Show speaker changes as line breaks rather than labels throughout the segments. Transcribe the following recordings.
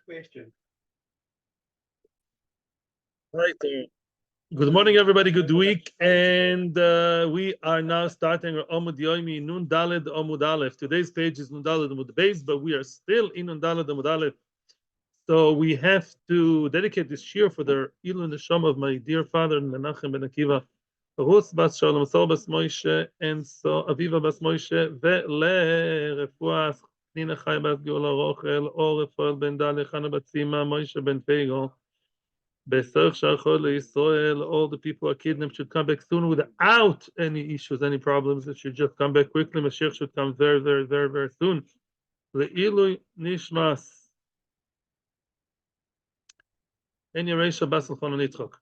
question.
Right. Good morning, everybody. Good week. And we are now starting our Amud Yomi, Nun Daled Amud Aleph. Today's page is Nun Daled Amud Beis, but we are still in Nun Daled Amud Aleph. So we have to dedicate this Shiur for the Ilu Neshama of my dear father, Menachem Ben Akiva, Rus Bas Shalom, Sol Bas Moshe, and so Aviva Bas Moshe, Ve'le Refuah Nina Chai Bas Gula Rochel, Or Rafael Ben Dali, Chana Batzima, Moshe Ben Pego. All the people who are kidnapped should come back soon without any issues, any problems. It should just come back quickly. Mashiach should come very, very, very, very soon. Le'ilui nishmas. En Yeresha Basel Chononitzchok.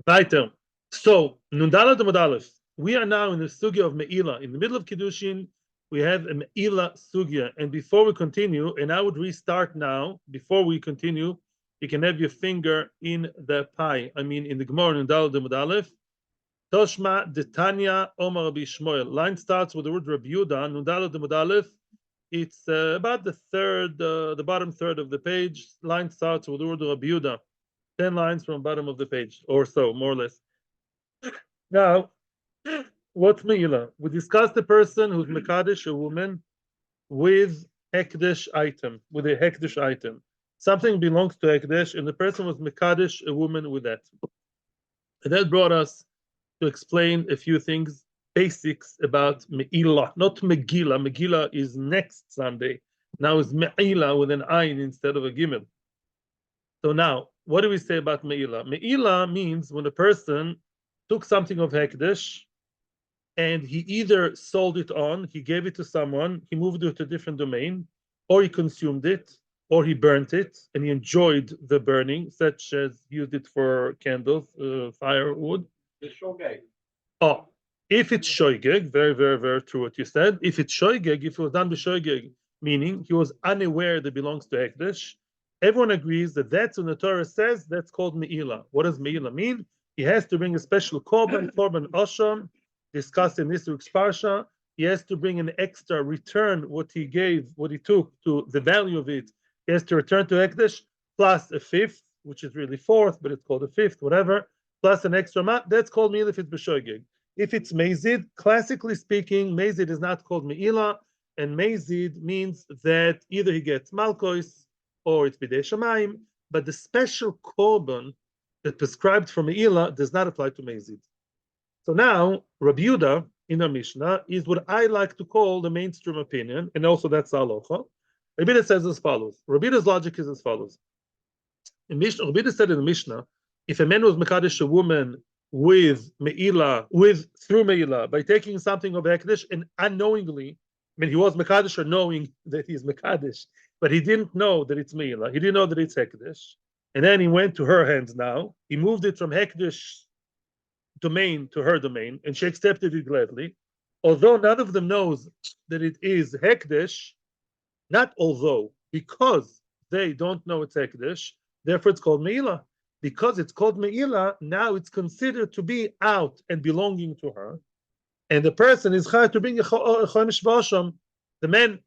Weiter. So, Nundala de Modalef. We are now in the sugya of Meillah. In the middle of Kiddushin, we have a Meillah sugya. And before we continue, and I would restart now, before we continue, you can have your finger in the pie. I mean, in the Gemara in Daled Amud Aleph. Toshma Detanya Omar Rabbi Shmuel. Line starts with the word Rabbi Yudah. Daled Amud Aleph. It's about the bottom third of the page. Line starts with the word Rabbi Yudah. 10 lines from the bottom of the page, or so, more or less. Now, what's Meillah? We discussed the person who's Mekadesh, a woman, with Hekdesh item, with a Hekdesh item. Something belongs to Hekdesh, and the person was Mekadesh, a woman with that. And that brought us to explain a few things, basics about Meillah, not Megillah. Megillah is next Sunday. Now it's Meillah with an Ayin instead of a Gimel. So now, what do we say about Meillah? Meillah means when a person took something of Hekdesh, and he either sold it on, he gave it to someone, he moved it to a different domain, or he consumed it, or he burnt it, and he enjoyed the burning, such as used it for candles, firewood.
The shogeg.
Oh, if it's shoygeg, very, very, very true what you said. If it's shoygeg, if it was done by shoygeg, meaning he was unaware that it belongs to Hekdesh, everyone agrees that that's when the Torah says that's called Meillah. What does Meillah mean? He has to bring a special korban osham, discussed in this week's parsha. He has to bring an extra return what he gave, what he took to the value of it. He has to return to Hekdesh, plus a fifth, which is really fourth, but it's called a fifth, whatever, plus an extra mat. That's called Meillah if it's b'shoigeg. If it's Mezid, classically speaking, Mezid is not called Meillah, and Mezid means that either he gets Malkois or it's Bidei Shamayim, but the special korban that prescribed for Meillah does not apply to Mezid. So now, Rabbi Yudah in our Mishnah is what I like to call the mainstream opinion, and also that's halacha. Rabbi Yudah says as follows. Rabbi Yudah's logic is as follows. Rabbi Yudah said in the Mishnah, if a man was Mekadesh a woman with Meillah, through Meillah, by taking something of Hekdesh and unknowingly, I mean, he was Mekadesh or knowing that he's Mekadesh, but he didn't know that it's Meillah. He didn't know that it's Hekdesh. And then he went to her hands now. He moved it from Hekdesh domain to her domain, and she accepted it gladly. Although none of them knows that it is Hekdesh, not although, because they don't know it's Hekdesh, therefore it's called Meillah. Because it's called Meillah, now it's considered to be out and belonging to her. And the person is chayav to bring a chomish v'asham. The man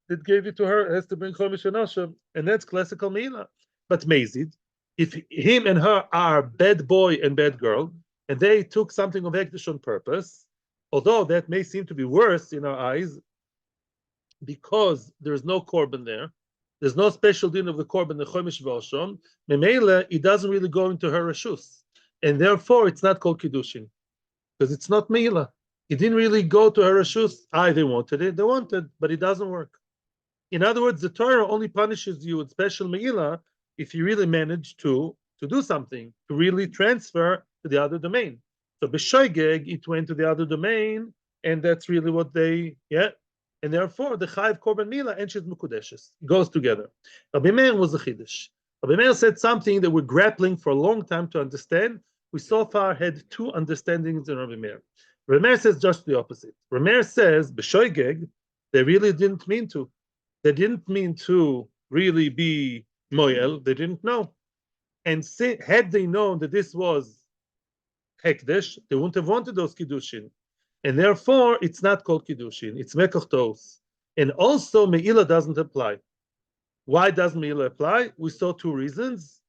that gave it to her has to bring chomish v'asham, and that's classical Meillah. But Mezid, if him and her are bad boy and bad girl, and they took something of Hekdesh on purpose, although that may seem to be worse in our eyes, because there's no korban there's no special din of the korban, the chomish v'asham, Meillah, it doesn't really go into her reshus, and therefore it's not called Kiddushin. Because it's not Meillah. It didn't really go to her reshus. They wanted it, but it doesn't work. In other words, the Torah only punishes you with special Meillah if you really manage to do something, to really transfer to the other domain. So b'shoigeg, it went to the other domain, and that's really what they, and therefore the Chayiv Korban Meillah and she's Mekudeshes goes together. Rabbi Meir was a Chiddush. Rabbi Meir said something that we're grappling for a long time to understand. We so far had two understandings in Rabbi Meir. Rabbi Meir says just the opposite. Rabbi Meir says, b'shoigeg, they really didn't mean to. They didn't mean to really be moyel. They didn't know. And had they known that this was Hekdesh, they wouldn't have wanted those Kiddushin. And therefore, it's not called Kiddushin. It's Mekach Tos. And also, Meillah doesn't apply. Why doesn't Meillah apply? We saw two reasons.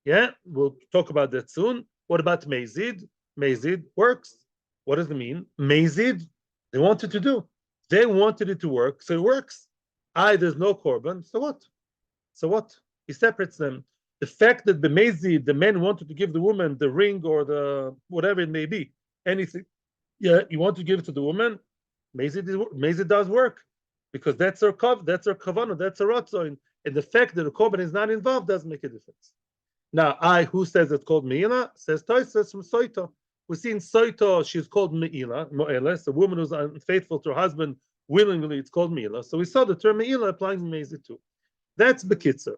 Yeah, we'll talk about that soon. What about Mazid? Mazid works. What does it mean? Mazid, they wanted to do. They wanted it to work, so it works. There's no korban, so what? So what? He separates them. The fact that the Mazid, the man wanted to give the woman the ring or the whatever it may be, anything. Yeah, you want to give it to the woman. Mazid does work because that's her kavanah, that's her ratzon, and the fact that the korban is not involved doesn't make a difference. Now, who says it's called Meillah? Says Toises from Soito. We see in Soito she's called Meillah, Moeles, a woman who's unfaithful to her husband willingly. It's called Meillah. So we saw the term Meillah applying to Mazid too. That's Bekitzer.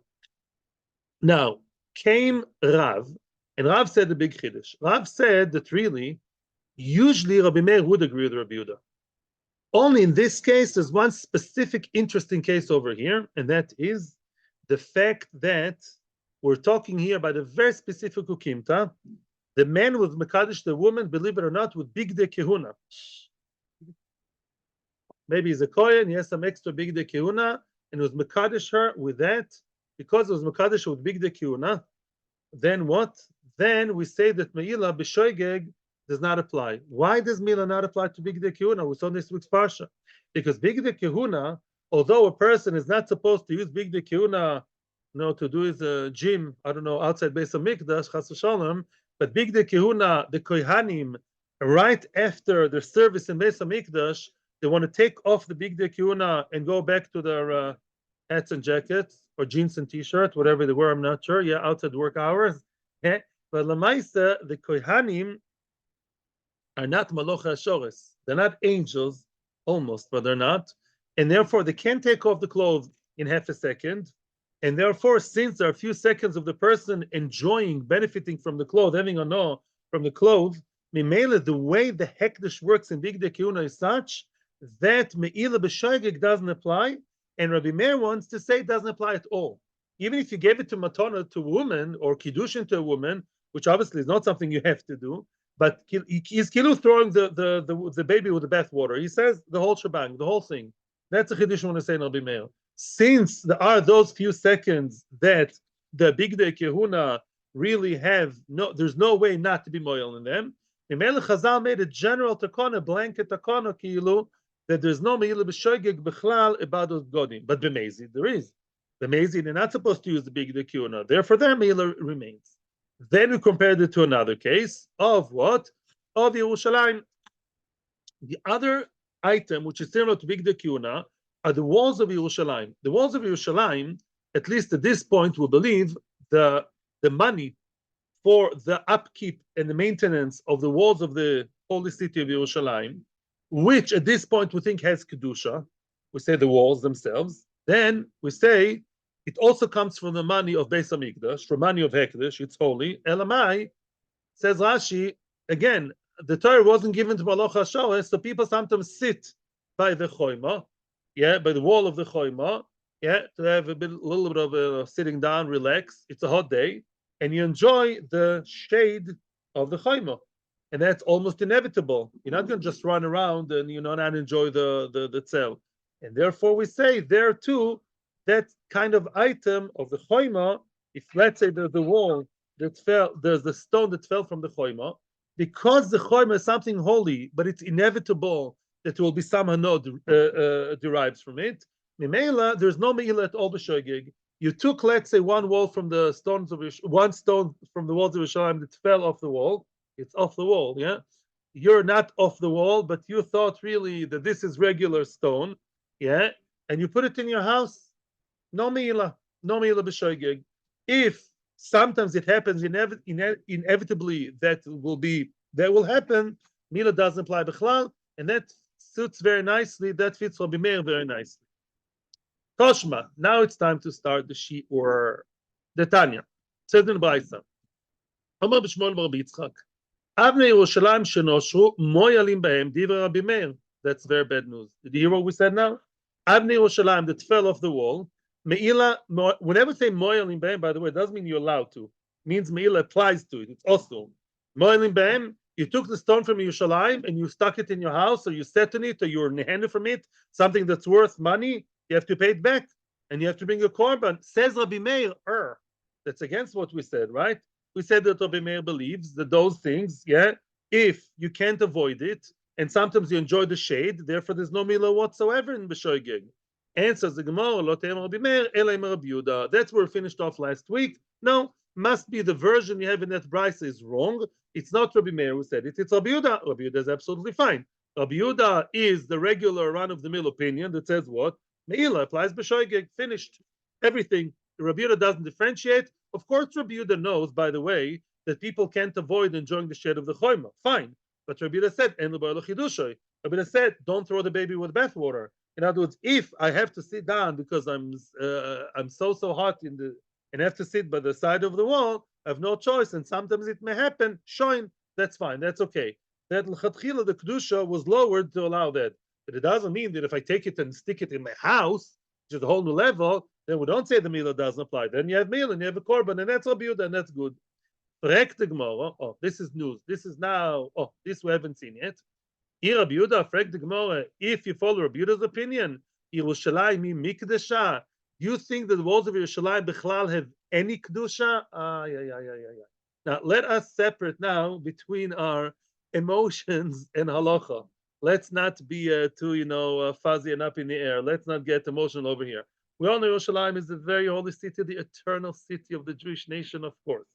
Now came Rav, and Rav said the big chiddush. Rav said that really, usually Rabbi Meir would agree with Rabbi Yehuda. Only in this case, there's one specific interesting case over here, and that is the fact that we're talking here about a very specific ukimta. The man was mekadosh the woman, believe it or not, with big de kehuna. Maybe he's a kohen, he has some extra big de kehuna, and was mekadosh her with that. Because it was mekadosh with big de kehuna, then what? Then we say that Meillah b'shoigeg does not apply. Why does Meillah not apply to big de kehuna? We saw this week's parsha. Because big de kehuna, although a person is not supposed to use big de kehuna, to do his gym, I don't know, outside Beis Hamikdash, chas v'shalom, but big de kehuna, the kohanim, right after their service in Beis Hamikdash, they want to take off the big de kehuna and go back to their hats and jackets or jeans and t-shirt, whatever they wear. I'm not sure. Yeah, outside work hours. Yeah. But lamaisa, the kohanim are not maloch hashores. They're not angels, almost, but they're not, and therefore they can't take off the clothes in half a second. And therefore, since there are a few seconds of the person enjoying, benefiting from the clothes, having a no from the clothes, Meillah, the way the hekdesh works in big de kehuna is such that Meillah b'shoigeg doesn't apply, and Rabbi Meir wants to say it doesn't apply at all. Even if you gave it to matana to a woman or kiddushin to a woman, which obviously is not something you have to do, but he's throwing the baby with the bathwater. He says the whole shebang, the whole thing. That's a chiddush I want to say in Rabbi Meir. Since there are those few seconds that the big de kehuna really have there's no way not to be moil in them. Meillah Chazal made a general takana, blanket takana kilu, that there's no meillah b'shoigeg b'chlal ibados godim, but b'mezid there is. B'mezid they're not supposed to use the big de kehuna, therefore their meillah remains. Then we compared it to another case of what? Of Yerushalayim. The other item which is similar to big de kehuna are the walls of Yerushalayim. The walls of Yerushalayim, at least at this point, we believe the money for the upkeep and the maintenance of the walls of the holy city of Yerushalayim, which at this point we think has kedusha. We say the walls themselves. Then we say it also comes from the money of Beis Hamikdash, from money of Hekdesh. It's holy. Elamai, says Rashi again. The Torah wasn't given to Malach HaShoah, so people sometimes sit by the choima. Yeah, by the wall of the choima, yeah, to have a little bit of a sitting down, relax. It's a hot day, and you enjoy the shade of the choima, and that's almost inevitable. You're not going to just run around and not enjoy the tzel, and therefore we say there too that kind of item of the choima. If let's say there's the wall that fell, there's the stone that fell from the choima, because the choima is something holy, but it's inevitable that will be some hanod derives from it. Meillah, there's no meillah at all b'shoigeg. You took, let's say, one wall from the stones of one stone from the walls of Yerushalayim that fell off the wall. It's off the wall, yeah. You're not off the wall, but you thought really that this is regular stone, yeah, and you put it in your house. No meillah b'shoigeg. If sometimes it happens inevitably, that will happen. Meillah doesn't apply b'chlal, and that suits very nicely. That fits Rabbi Meir very nicely. Toshma. Now it's time to start the Shiur. The Tanya says in Braysa. Amar b'Shmuel bar Yitzchak. Avnei Yerushalayim shenoshru moyalim b'hem divrei Rabbi Meir. That's very bad news. Did you hear what we said now? Avnei Yerushalayim that fell off the wall. Meillah. Whenever say moyalim b'hem, by the way, it doesn't mean you're allowed to. It means Meillah applies to it. It's also moyalim b'hem. You took the stone from Yerushalayim and you stuck it in your house, or you sat on it, or you were nehended from it, something that's worth money, you have to pay it back. and you have to bring a korban. Says Rabbi Meir, that's against what we said, right? We said that Rabbi Meir believes that those things, if you can't avoid it, and sometimes you enjoy the shade, therefore there's no Meillah whatsoever in B'shoigeg. Answers the Gemara, Lo Te'em Rabbi Meir, Elei Rabbi Yehuda. That's where we finished off last week. No, must be the version you have in that Brisa is wrong. It's not Rabbi Meir who said it, it's Rabbi Yehuda. Rabbi Yehuda is absolutely fine. Rabbi Yehuda is the regular run-of-the-mill opinion that says what? Meillah applies b'shoigeg, finished. Everything. Rabbi Yehuda doesn't differentiate. Of course, Rabbi Yehuda knows, by the way, that people can't avoid enjoying the shade of the choima. Fine. But Rabbi Yehuda said, En l'boy l'chidushoi. Rabbi Yehuda said, don't throw the baby with bathwater. In other words, if I have to sit down because I'm so hot and have to sit by the side of the wall, I have no choice, and sometimes it may happen, shoin, that's fine, that's okay. That l'chatchila, the kedusha, was lowered to allow that. But it doesn't mean that if I take it and stick it in my house, which is a whole new level, then we don't say the Meillah doesn't apply. Then you have Meillah and you have a korban, and that's Rabbi Yehuda, and that's good. Oh, this is news. This is now, this we haven't seen yet. Here Rabbi Yehuda, frag the Gemara, if you follow Rabbi Yehuda's opinion, Yerushalayim mi mikdesha, do you think that the walls of Yerushalayim bichlal have any kedusha? Now, let us separate now between our emotions and halacha. Let's not be too, fuzzy and up in the air. Let's not get emotional over here. We all know Yerushalayim is the very holy city, the eternal city of the Jewish nation, of course.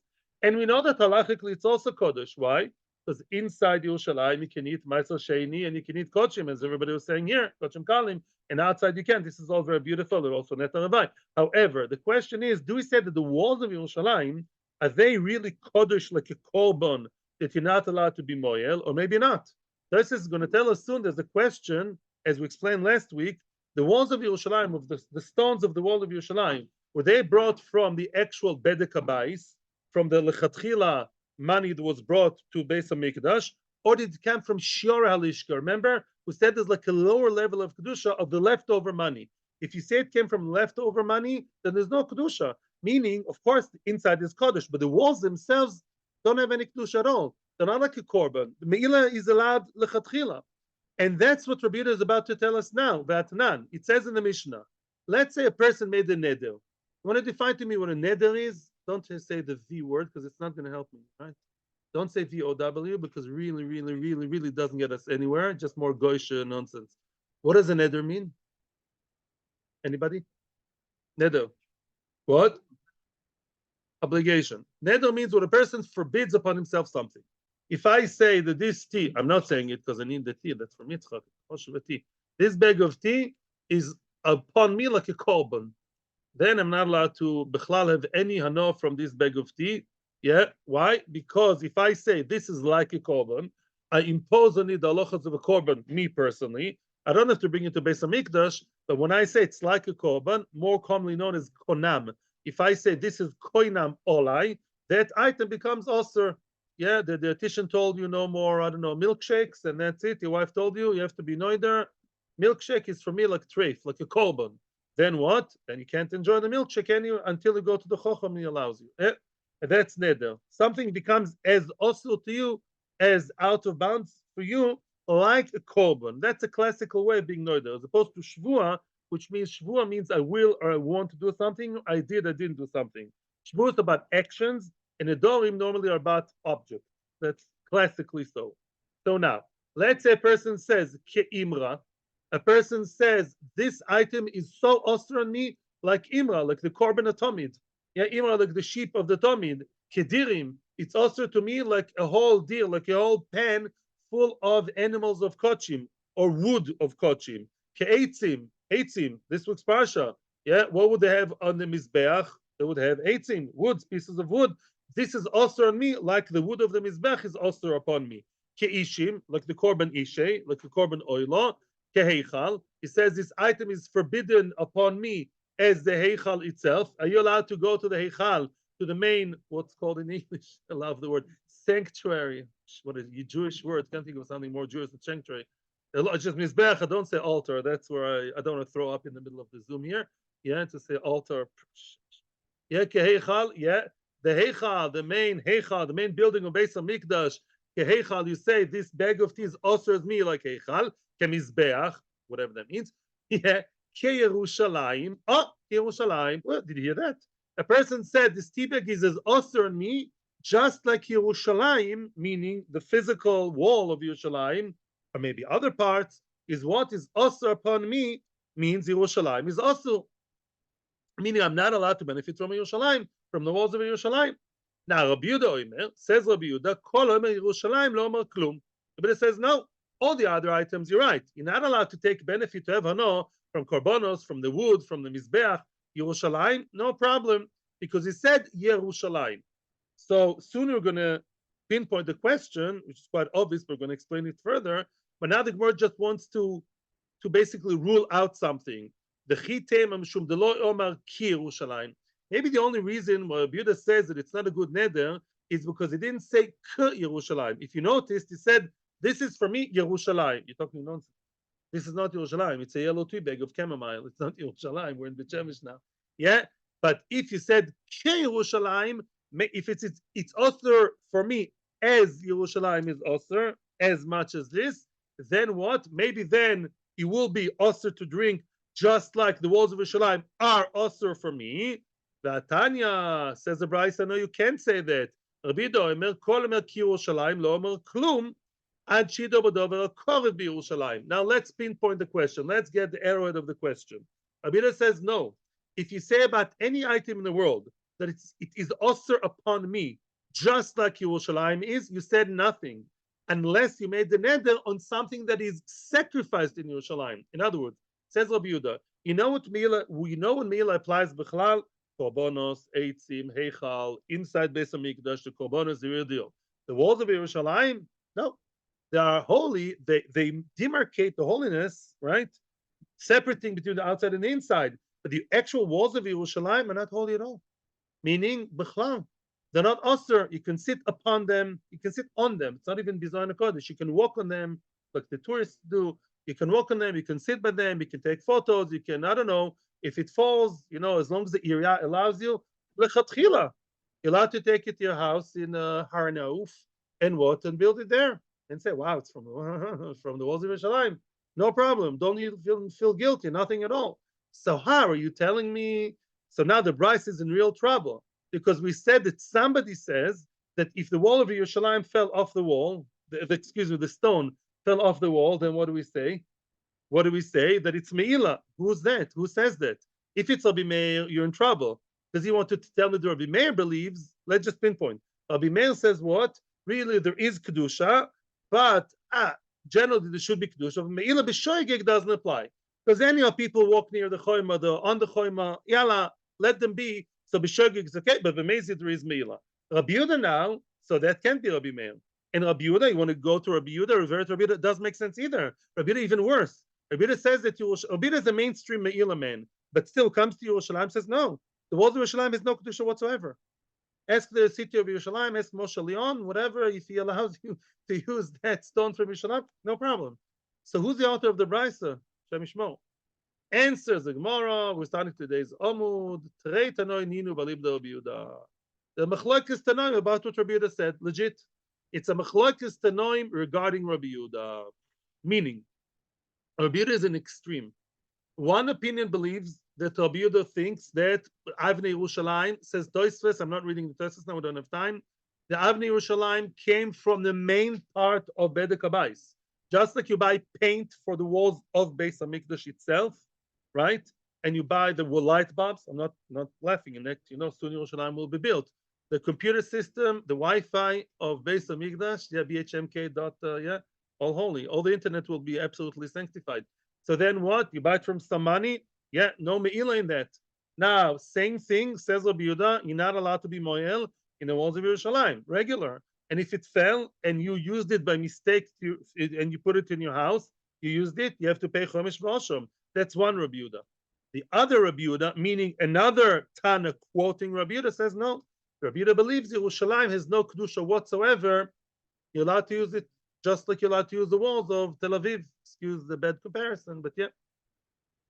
And we know that halachically it's also kodesh. Why? Because inside Yerushalayim you can eat ma'aser sheini and you can eat kochim, as everybody was saying here, kochim kalim, and outside you can't. This is all very beautiful. They're also netar rabbi. However, the question is, do we say that the walls of Yerushalayim, are they really kodesh like a korban that you're not allowed to be moyel, or maybe not? This is going to tell us soon. There's a question, as we explained last week. The walls of Yerushalayim, of the stones of the wall of Yerushalayim, were they brought from the actual bedek habayis, from the lechatchila money that was brought to Beis HaMikdash, or did it come from Shiur halishka? Remember, we said there's like a lower level of kedusha of the leftover money. If you say it came from leftover money, then there's no kedusha. Meaning, of course, the inside is kodesh, but the walls themselves don't have any kedusha at all. They're not like a korban. The Meillah is allowed lechatchila. And that's what Rabbi Yehuda is about to tell us now. V'atanan. It says in the Mishnah, let's say a person made a neder. You want to define to me what a neder is? Don't say the V word because it's not going to help me, right? Don't say VOW because really doesn't get us anywhere. Just more goisha nonsense. What does a neder mean? Anybody? Neder. What? Obligation. Neder means when a person forbids upon himself something. If I say that this tea, I'm not saying it because I need the tea, that's from Yitzchak, this bag of tea is upon me like a korban. Then I'm not allowed to bichlal have any hano from this bag of tea. Yeah, why? Because if I say this is like a korban, I impose on it the halachas of a korban, me personally. I don't have to bring it to Beis HaMikdash, but when I say it's like a korban, more commonly known as konam, if I say this is koinam olai, that item becomes osir. Yeah, the dietitian told you no more, I don't know, milkshakes, and that's it. Your wife told you have to be noider. Milkshake is for me like treif, like a korban. Then what? Then you can't enjoy the milkshake until you go to the chocham and he allows you. And that's neder. Something becomes as osir to you, as out of bounds for you, like a korban. That's a classical way of being noider, as opposed to shvua, which means shvua means I will or I want to do something. I didn't do something. Shvua is about actions. And Nedorim normally are about objects. That's classically so. So now, let's say a person says, Ke'imra. A person says, this item is so osir on me, like Imra, like the korban atomid. Yeah, Imra, like the sheep of the tomid. Kedirim, it's osir to me like a whole deer, like a whole pan full of animals of kochim, or wood of kochim. Ke'etzim, eitzim, this week's parsha. Yeah, what would they have on the mizbeach? They would have eitzim, woods, pieces of wood. This is osir on me, like the wood of the mizbech is osir upon me. Ke'ishim, like the korban ishe, like the korban oila. Keheichal, he says this item is forbidden upon me as the heichal itself. Are you allowed to go to the heichal, to the main, what's called in English? I love the word sanctuary. What is a Jewish word? Can't think of something more Jewish than sanctuary. It's just mizbech. I don't say altar. That's where I don't want to throw up in the middle of the Zoom here. Yeah, to say altar. Yeah, keheichal. Yeah. The heichal, the main heichal, the main building of Beis HaMikdash, heichal, you say this bag of tea is osers me like heichal, kemizbeach, whatever that means. Yeah, ke Yerushalayim. Oh, Yerushalayim. Well, did you hear that? A person said this tibek is as osir on me, just like Yerushalayim, meaning the physical wall of Yerushalayim, or maybe other parts, is what is osir upon me, means Yerushalayim is osir, meaning I'm not allowed to benefit from Yerushalayim, from the walls of Yerushalayim. Now, Rabbi Yehuda Omer, says Rabbi Yehuda, Kol Omer Yerushalayim lo Omer Klum. But it says, no, all the other items, you're right. You're not allowed to take benefit to have hano from korbanos, from the wood, from the mizbeach, Yerushalayim, no problem, because he said Yerushalayim. So soon we're going to pinpoint the question, which is quite obvious, but we're going to explain it further. But now the Gemara just wants to basically rule out something. The chitem amshum delo omar ki Yerushalayim. Maybe the only reason why Rabbi Yehuda says that it's not a good neder is because he didn't say k Yerushalayim. If you noticed, he said, "This is for me Yerushalayim." You're talking nonsense. This is not Yerushalayim. It's a yellow tea bag of chamomile. It's not Yerushalayim. We're in the Chemish now. Yeah, but if you said ke Yerushalayim, if it's osir for me as Yerushalayim is osir as much as this, then what? Maybe then it will be osir to drink just like the walls of Yerushalayim are osir for me. The Tanya says the Brisa, no, you can't say that. Rabbi Yehuda Omer, Kol Omer ki Yerushalayim lo Omer Klum. Now let's pinpoint the question. Let's get the arrowhead of the question. Abida says no. If you say about any item in the world that it is osir upon me, just like Yerushalayim is, you said nothing, unless you made the neder on something that is sacrificed in Yerushalayim. In other words, says Rabbi Yehuda, you know what Meillah? We know when Meillah applies b'chalal, korbanos, eitzim, heichal, inside Beis Hamikdash, the korbanos, the real deal. The walls of Yerushalayim, no. They are holy, they demarcate the holiness, right? Separating between the outside and the inside. But the actual walls of Yerushalayim are not holy at all. Meaning, b'chlal, they're not osir. You can sit upon them, you can sit on them. It's not even bizarre kodesh. You can walk on them, like the tourists do. You can walk on them, you can sit by them, you can take photos, you can, I don't know, if it falls, as long as the area allows you, lechatchila, you're allowed to take it to your house in Har Nauf and build it there. And say, wow, it's from the walls of Yerushalayim. No problem. Don't you feel guilty? Nothing at all. So how are you telling me? So now the Bryce is in real trouble because we said that somebody says that if the wall of Yerushalayim fell off the wall, the stone fell off the wall, then what do we say? What do we say? That it's Meillah. Who's that? Who says that? If it's Rabbi Meir, you're in trouble. Does he want to tell me that Rabbi Meir believes? Let's just pinpoint. Rabbi Meir says what? Really, there is Kedusha, but generally there should be Kedusha. Meillah b'shoigeg doesn't apply. Because any people walk near the Choyma, they're on the Choyma, yalla, let them be. So b'shoigeg is okay, but b'mezid there is Meillah. Rabbi Yehuda now, so that can't be Rabbi Meir. And Rabbi Yehuda, you want to go to Rabbi Yehuda, revert to Rabbi Yehuda, it doesn't make sense either. Rabbi Yehuda even worse. Rabbi Yehuda says that Rabbi Yehuda is a mainstream Meillah man, but still comes to Yerushalayim, says no. The walls of Yerushalayim has no Kedusha whatsoever. Ask the city of Yerushalayim, ask Moshe Leon, whatever, if he allows you to use that stone from Yerushalayim, no problem. So who's the author of the Brisa? Shem Yishmo. Answers the Gemara. We're starting today's Amud. Trei Tanoi Ninu Balibda Rabbi Yehuda. The Machlokes Tanoim about what Rabbi Yehuda said, legit. It's a Machlokes Tanoim regarding Rabbi Yehuda. Meaning, Rabbi Yehuda is an extreme. One opinion believes that Rabbi Yehuda thinks that Avnei Yerushalayim, says Tosfos, I'm not reading the Tosfos now, we don't have time. The Avnei Yerushalayim came from the main part of Bedek Habayis. Just like you buy paint for the walls of Beis Hamikdash itself, right? And you buy the light bulbs. I'm not laughing in that, soon Yerushalayim will be built. The computer system, the Wi-Fi of Beis Hamikdash, BHMK. All holy. All the internet will be absolutely sanctified. So then what? You buy it from some money? Yeah, no Meillah in that. Now, same thing, says Rabbi Yehuda, you're not allowed to be Moel in the walls of Yerushalayim, regular. And if it fell and you used it by mistake and you put it in your house, you used it, you have to pay Chomesh V'Osham. That's one Rabbi Yehuda. The other Rabbi Yehuda, meaning another Tana quoting Rabbi Yehuda, says no. Rabbi Yehuda believes Yerushalayim has no Kedusha whatsoever. You're allowed to use it just like you're allowed to use the walls of Tel Aviv. Excuse the bad comparison, but yeah.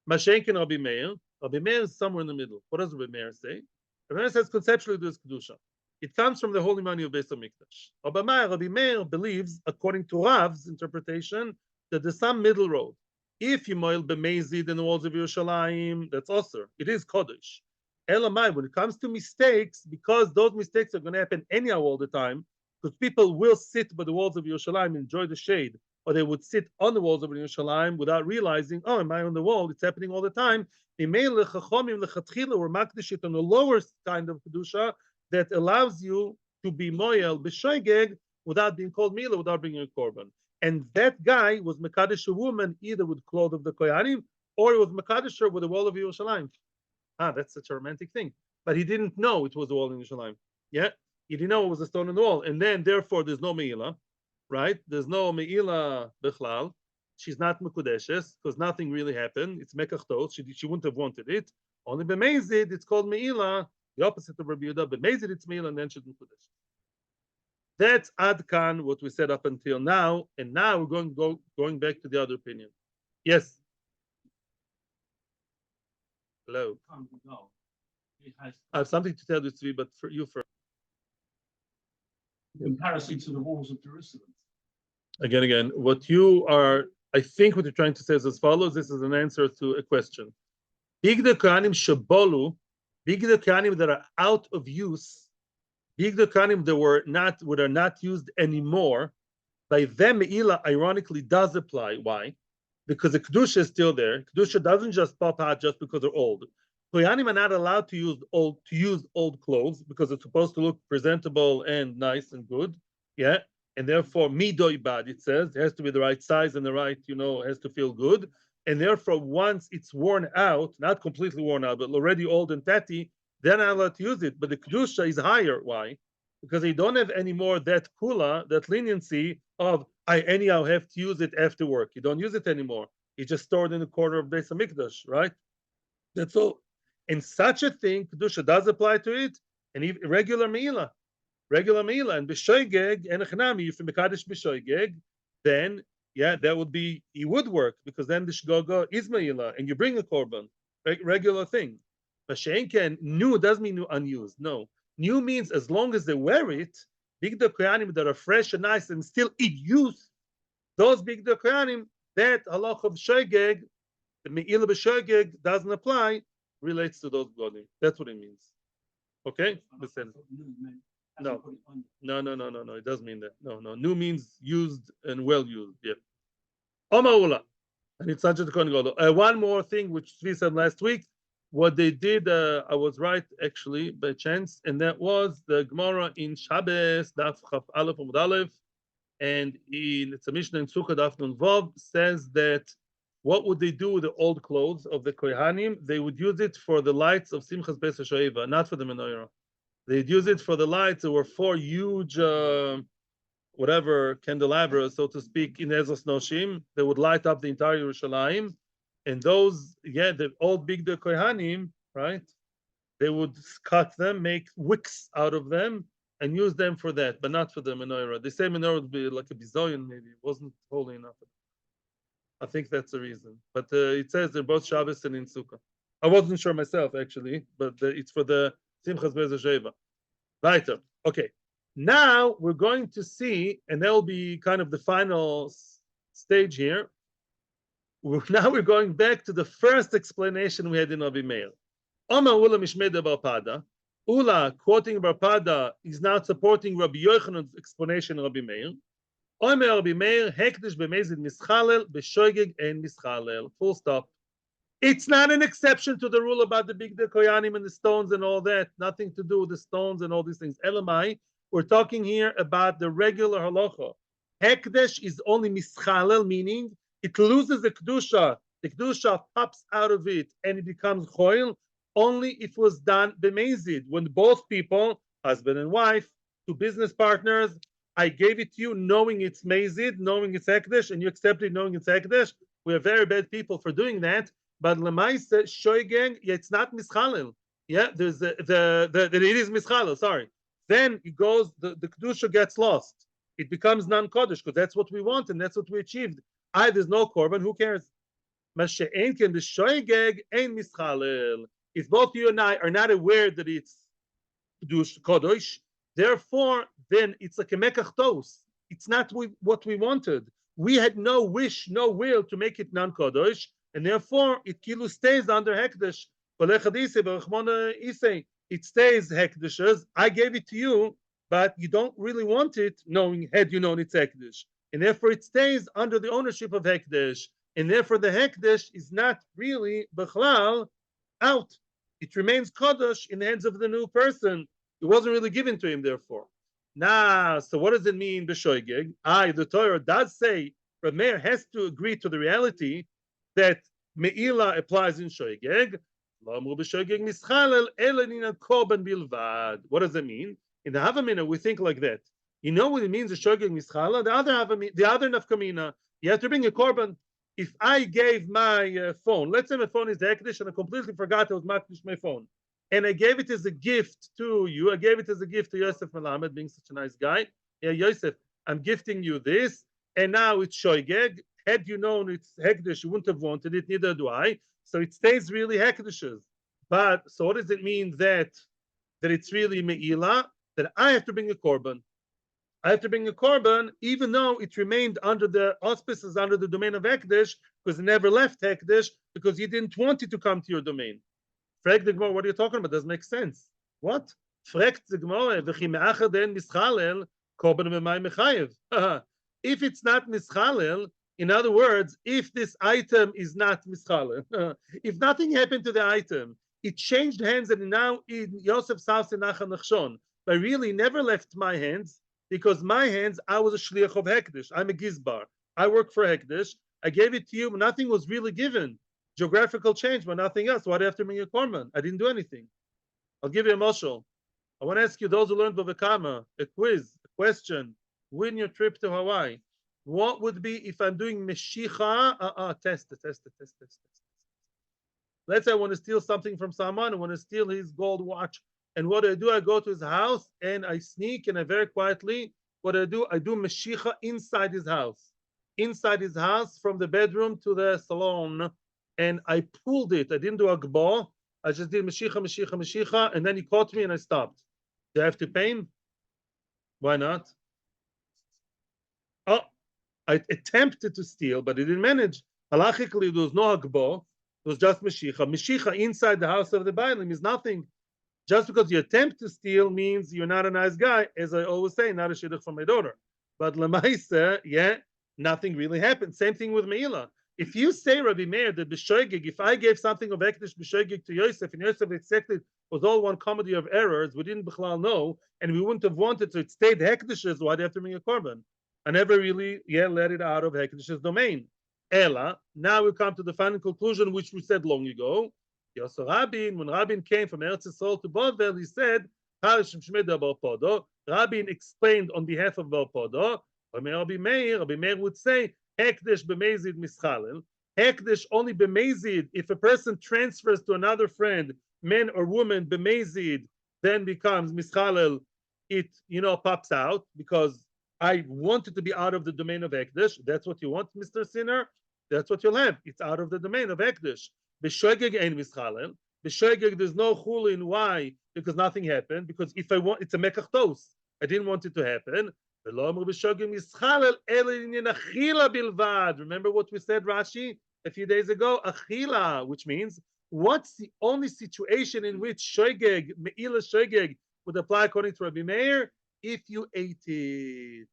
Mashenkin Rabbi Meir. Rabbi Meir is somewhere in the middle. What does Rabbi Meir say? Rabbi Meir says conceptually there is Kedusha. It comes from the holy money of Beis Hamikdash. Rabbi Meir believes, according to Rav's interpretation, that there's some middle road. If you moil b'mezid in the walls of Yerushalayim, that's also it is kodesh. Elamai, when it comes to mistakes, because those mistakes are going to happen anyhow all the time, because people will sit by the walls of Yerushalayim and enjoy the shade, or they would sit on the walls of Yerushalayim without realizing, oh, am I on the wall? It's happening all the time. Meillah chachomim lechatchila were makdishit on the lower kind of kedusha that allows you to be moyel b'shoigeg without being called Meillah, without bringing a korban. And that guy was Mekadesh a woman either with clothes of the Koyanim or he was Mekadesh her with the wall of Yerushalayim. Ah, that's such a romantic thing. But he didn't know it was the wall in Yerushalayim. Yeah, he didn't know it was a stone in the wall. And then, therefore, there's no Meillah, right? There's no Meillah Bechlal. She's not Mekudeshes because nothing really happened. It's Mekachtos. She wouldn't have wanted it. Only B'mezid, it's called Meillah, the opposite of Rabbi Yehuda. B'mezid, it's Meillah, and then she's Mekudesh. That's Adkan, what we said up until now, and now we're going back to the other opinion. Yes. Hello. I have something to tell you, Tzvi, but for you first.
In comparison to the walls of Jerusalem.
Again, what you are, I think what you're trying to say is as follows. This is an answer to a question. Bigda Kohanim Shabolu, Bigda Kohanim that are out of use, Bigda Kohanim that are not used anymore, by them Meillah ironically does apply. Why? Because the Kedusha is still there. Kedusha doesn't just pop out just because they're old. Kohanim are not allowed to use old clothes because it's supposed to look presentable and nice and good. Yeah. And therefore, midoi bad, it says, it has to be the right size and the right, it has to feel good. And therefore, once it's worn out, not completely worn out, but already old and tatty, they're not allowed to use it. But the Kedusha is higher. Why? Because they don't have anymore that kula, that leniency of, I anyhow have to use it after work. You don't use it anymore. You just store it in the corner of Beis HaMikdash, right? That's all. And such a thing, Kedusha does apply to it, and even regular Meillah, and B'shoigeg, and Echnami, if you Mekadesh B'shoigeg, then, that would be, it would work, because then the Shgoga is Meillah, and you bring a korban, regular thing. But Sheinken, new doesn't mean unused, no. New means as long as they wear it, Bigda Kohanim that are fresh and nice and still in use, those Bigda Kohanim, that halach of Shoigeg, the Meillah B'shoigeg doesn't apply, relates to those body. That's what it means. Okay? Listen. No. It doesn't mean that. No. New means used and well used. Yeah. Omaula. And it's not just one more thing which we said last week. What they did, I was right actually by chance, and that was the Gemara in Shabbos, Daf Chaf Aleph Amud Aleph, and it's a Mishnah in Sukkah Daf Nun Vav says that what would they do with the old clothes of the Kohanim? They would use it for the lights of Simchas Beis HaShoeva, not for the menorah. They'd use it for the lights. There were 4 huge, candelabras, so to speak, in Ezos Noshim. They would light up the entire Yerushalayim. And those, the old Bigda Kohanim, right? They would cut them, make wicks out of them, and use them for that, but not for the menorah. They say menorah would be like a bizoyon, maybe. It wasn't holy enough. I think that's the reason. But it says they're both Shabbos and in Sukkah. I wasn't sure myself, actually, but it's for the Simchas Beis HaShoeva. Weiter. Okay. Now we're going to see, and that'll be kind of the final stage here. Now we're going back to the first explanation we had in Rabbi Meir. Oma Ula Mishmeda Bar Pada. Ula, quoting Bar Pada, is now supporting Rabbi Yochanan's explanation of Rabbi Meir. Omer Rabbi Meir, Hekdesh b'mezid mischalel, b'shoigeg and mischalel. Full stop. It's not an exception to the rule about the Bigda Kohanim and the stones and all that. Nothing to do with the stones and all these things. Elamai, we're talking here about the regular halacha. Hekdesh is only mischalel, meaning it loses the kedusha. The kedusha pops out of it and it becomes choil only if it was done b'mezid, when both people, husband and wife, 2 business partners, I gave it to you knowing it's mezid, knowing it's hekdesh, and you accept it knowing it's hekdesh. We are very bad people for doing that. But lemaise shoigeg, it's not mischalel. Yeah, there's it is mischalel. Sorry. Then it goes. The kedusha gets lost. It becomes non-kodesh because that's what we want and that's what we achieved. There's no korban. Who cares? Mashe'enken the shoigeg ain't mischalel. If both you and I are not aware that it's kodesh, therefore, then it's like a mekach tos. It's not what we wanted. We had no wish, no will to make it non-kodosh, and therefore it kilu stays under hekdesh. It stays hekdeshes. I gave it to you, but you don't really want it, knowing had you known it's hekdesh, and therefore it stays under the ownership of hekdesh, and therefore the hekdesh is not really bechlal out. It remains kodosh in the hands of the new person. It wasn't really given to him, therefore. Nah, so what does it mean, b'shoigeg? The Torah does say Reb Meir has to agree to the reality that Meillah applies in shoigeg. What does it mean? In the Havamina, we think like that. You know what it means, a shoigeg mischala? The other nafkamina, you have to bring a korban. If I gave my phone, let's say my phone is the Ekdish and I completely forgot I was Makdish my phone, and I gave it as a gift to you, I gave it as a gift to Yosef Melamed, being such a nice guy. Yeah, Yosef, I'm gifting you this, and now it's Shoigeg. Had you known it's Hekdesh, you wouldn't have wanted it, neither do I. So it stays really Hekdeshes. But so what does it mean that it's really Meillah? That I have to bring a korban. I have to bring a korban, even though it remained under the auspices, under the domain of Hekdesh, because it never left Hekdesh, because you didn't want it to come to your domain. Frag the Gemara, what are you talking about? Doesn't make sense. What? Frag the Gemara, if it's not mischalel, in other words, if this item is not mischalel, if nothing happened to the item, it changed hands and now in Yosef's house in Nachan Nachshon, but really never left my hands, because my hands, I was a shliach of Hekdesh. I'm a gizbar. I work for Hekdesh. I gave it to you, but nothing was really given. Geographical change, but nothing else. Why do I have to bring a korban? I didn't do anything. I'll give you a moshel. I want to ask you, those who learned Bavakama, a quiz, a question. Win your trip to Hawaii. What would be if I'm doing meshicha? Test. Let's say I want to steal something from someone. I want to steal his gold watch. And what do? I go to his house and I sneak and I very quietly, what do? I do meshicha inside his house. Inside his house, from the bedroom to the salon. And I pulled it. I didn't do agbo. I just did meshicha. And then he caught me and I stopped. Do I have to pay him? Why not? Oh, I attempted to steal, but I didn't manage. Halachically, there was no agbo. It was just meshicha. Meshicha inside the house of the Bailim is nothing. Just because you attempt to steal means you're not a nice guy, as I always say, not a shidduch for my daughter. But lemaisa, yeah, nothing really happened. Same thing with Meillah. If you say, Rabbi Meir, that b'shoigig, if I gave something of Ekdish b'shoigig to Yosef, and Yosef accepted, was all one comedy of errors, we didn't b'chlal know, and we wouldn't have wanted to, it stayed Hekdish's, why do you have to bring a korban? I never really, let it out of Hekdish's domain. Ella, now we come to the final conclusion, which we said long ago. When Rabin came from Eretz Yisrael to Bovel, he said, Rabin explained on behalf of Bar Podo. Rabbi Meir would say, Hekdesh b'mezid mischalel. Hekdesh only b'mezid, if a person transfers to another friend, man or woman, b'mezid, then becomes mischalel, it, pops out, because I want it to be out of the domain of Hekdesh. That's what you want, Mr. Sinner. That's what you'll have. It's out of the domain of Hekdesh. B'shoigeg ein mischalel. B'shoigeg, there's no chulin. Why? Because nothing happened. Because if I want, it's a mekachtos. I didn't want it to happen. Remember what we said, Rashi, a few days ago? Achila, which means, what's the only situation in which shoigeg, me'ila shoigeg, would apply according to Rabbi Meir? If you ate it.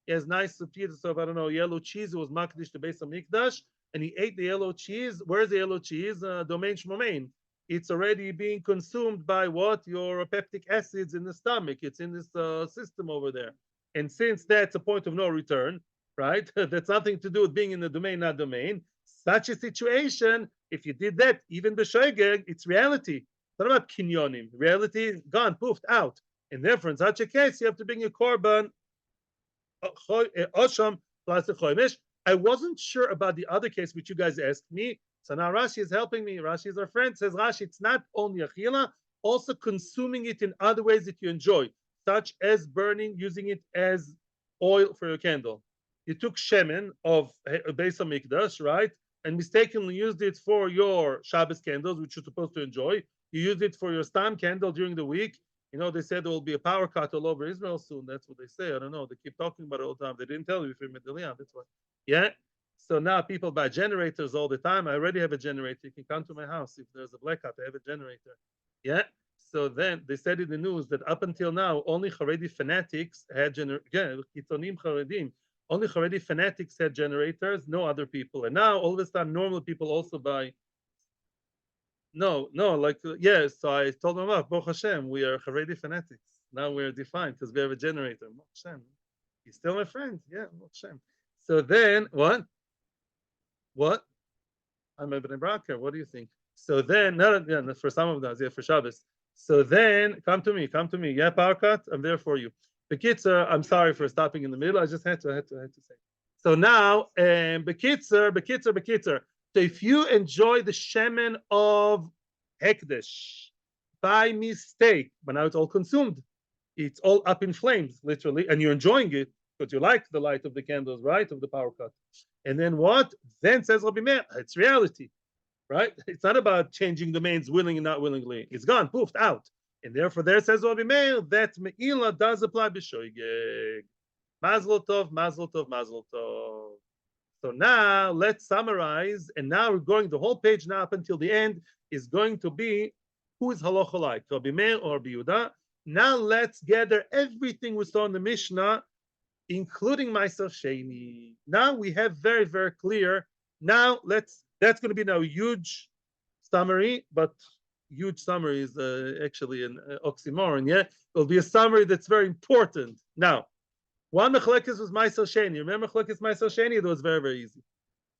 He has nice piece of, yellow cheese. It was makdish to base of mikdash, and he ate the yellow cheese. Where's the yellow cheese? Domain shmomain. It's already being consumed by what? Your peptic acids in the stomach. It's in this system over there. And since that's a point of no return, right? That's nothing to do with being in the domain, not domain. Such a situation, if you did that, even the shoigeg, it's reality. It's not about kinyonim. Reality, gone, poofed, out. And therefore, in such a case, you have to bring a korban, osham, plus a choimish. I wasn't sure about the other case which you guys asked me. So now Rashi is helping me. Rashi is our friend. Says Rashi, it's not only achila, also consuming it in other ways that you enjoy, such as burning, using it as oil for your candle. You took shemen of Beis Hamikdash, right, and mistakenly used it for your Shabbos candles, which you're supposed to enjoy. You used it for your stam candle during the week. You know, they said there will be a power cut all over Israel soon. That's what they say. I don't know. They keep talking about it all the time. They didn't tell you if you're Medellin. That's why. Yeah. So now people buy generators all the time. I already have a generator. You can come to my house if there's a blackout. I have a generator. Yeah. So then they said in the news that up until now, only Haredi fanatics had Kitonim Haredim. Only Haredi fanatics had generators, no other people. And now all of a sudden, normal people also buy. No, like yes. So I told them, Baruch Hashem, we are Haredi fanatics. Now we're defined because we have a generator. Baruch Hashem, he's still my friend. Yeah, Baruch Hashem. So then what? What? I'm a Bnei Braker. What do you think? So then, no, for some of them, yeah, for Shabbos. So then, come to me. Yeah, power cut. I'm there for you. Bekitzer, I'm sorry for stopping in the middle. I just had to say. So now, Bekitzer. So if you enjoy the shemen of Hekdesh by mistake, but now it's all consumed, it's all up in flames, literally, and you're enjoying it because you like the light of the candles, right, of the power cut. And then what? Then says Rabbi Meir, it's reality, right? It's not about changing domains willing and not willingly. It's gone, poofed out. And therefore, there says Rabbi Meir that Meillah does apply b'shoigeg. Mazel tov, mazel tov, mazel tov. So now let's summarize. And now we're going, the whole page now up until the end is going to be who is halacha like, Rabbi Meir or Rabbi Yehuda. Now let's gather everything we saw in the Mishnah, including Ma'aser Sheni. Now we have very, very clear. Now that's going to be now a huge summary, but huge summary is actually an oxymoron. Yeah, it'll be a summary that's very important. Now, one Mechlekes was Ma'aser Sheni. Remember Mechlekes Ma'aser Sheni? That was very, very easy.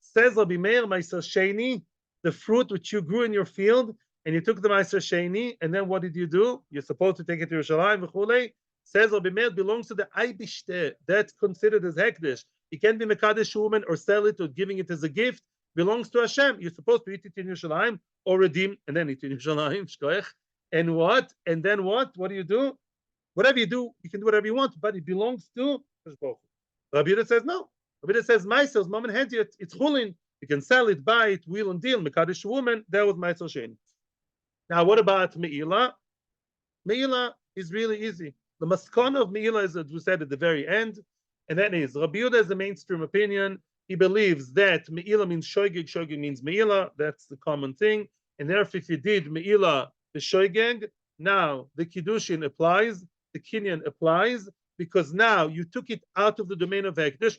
Says Rabbi Meir, Ma'aser Sheni, the fruit which you grew in your field, and you took the Ma'aser Sheni, and then what did you do? You're supposed to take it to Yerushalayim, v'chulei. Says Rabbi Meir belongs to the Aibishte. That's considered as Hekdesh. You can't be Mekadesh woman or sell it or giving it as a gift. Belongs to Hashem. You're supposed to eat it in Yerushalayim or redeem and then eat it in Yerushalayim. Shkoech. And what? And then what? What do you do? Whatever you do, you can do whatever you want, but it belongs to Rabbi Yehuda says no. Rabbi Yehuda says Ma'aser, mom and head it's chulin. You can sell it, buy it, wheel and deal. Mekadesh woman. That was Ma'aser Sheni. Now what about Meillah? Meillah is really easy. The maskana of Meillah is, as we said at the very end, and that is Rabbi Yehuda is the mainstream opinion. He believes that Meillah means shoigeg, shoigeg means Meillah. That's the common thing. And therefore, if you did Meillah the shoigeg, now the Kiddushin applies, the Kinyan applies, because now you took it out of the domain of Hekdesh.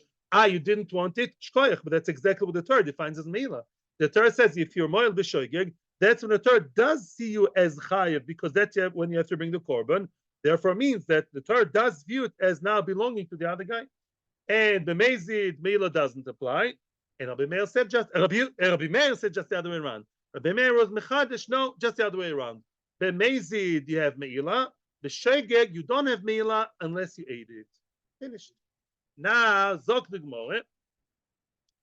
You didn't want it, shkoyach, but that's exactly what the Torah defines as Meillah. The Torah says if you're moil b'shoigeg, that's when the Torah does see you as chayev, because that's when you have to bring the korban. Therefore, means that the Torah does view it as now belonging to the other guy. And the Mezid Meillah doesn't apply. And Rabbi Meir said just the other way around. Rabbi Meir was mechadesh, no, just the other way around. The Mezid you have Meillah. The Shegeg you don't have Meillah unless you ate it. Finished. Now Zok the Gemara.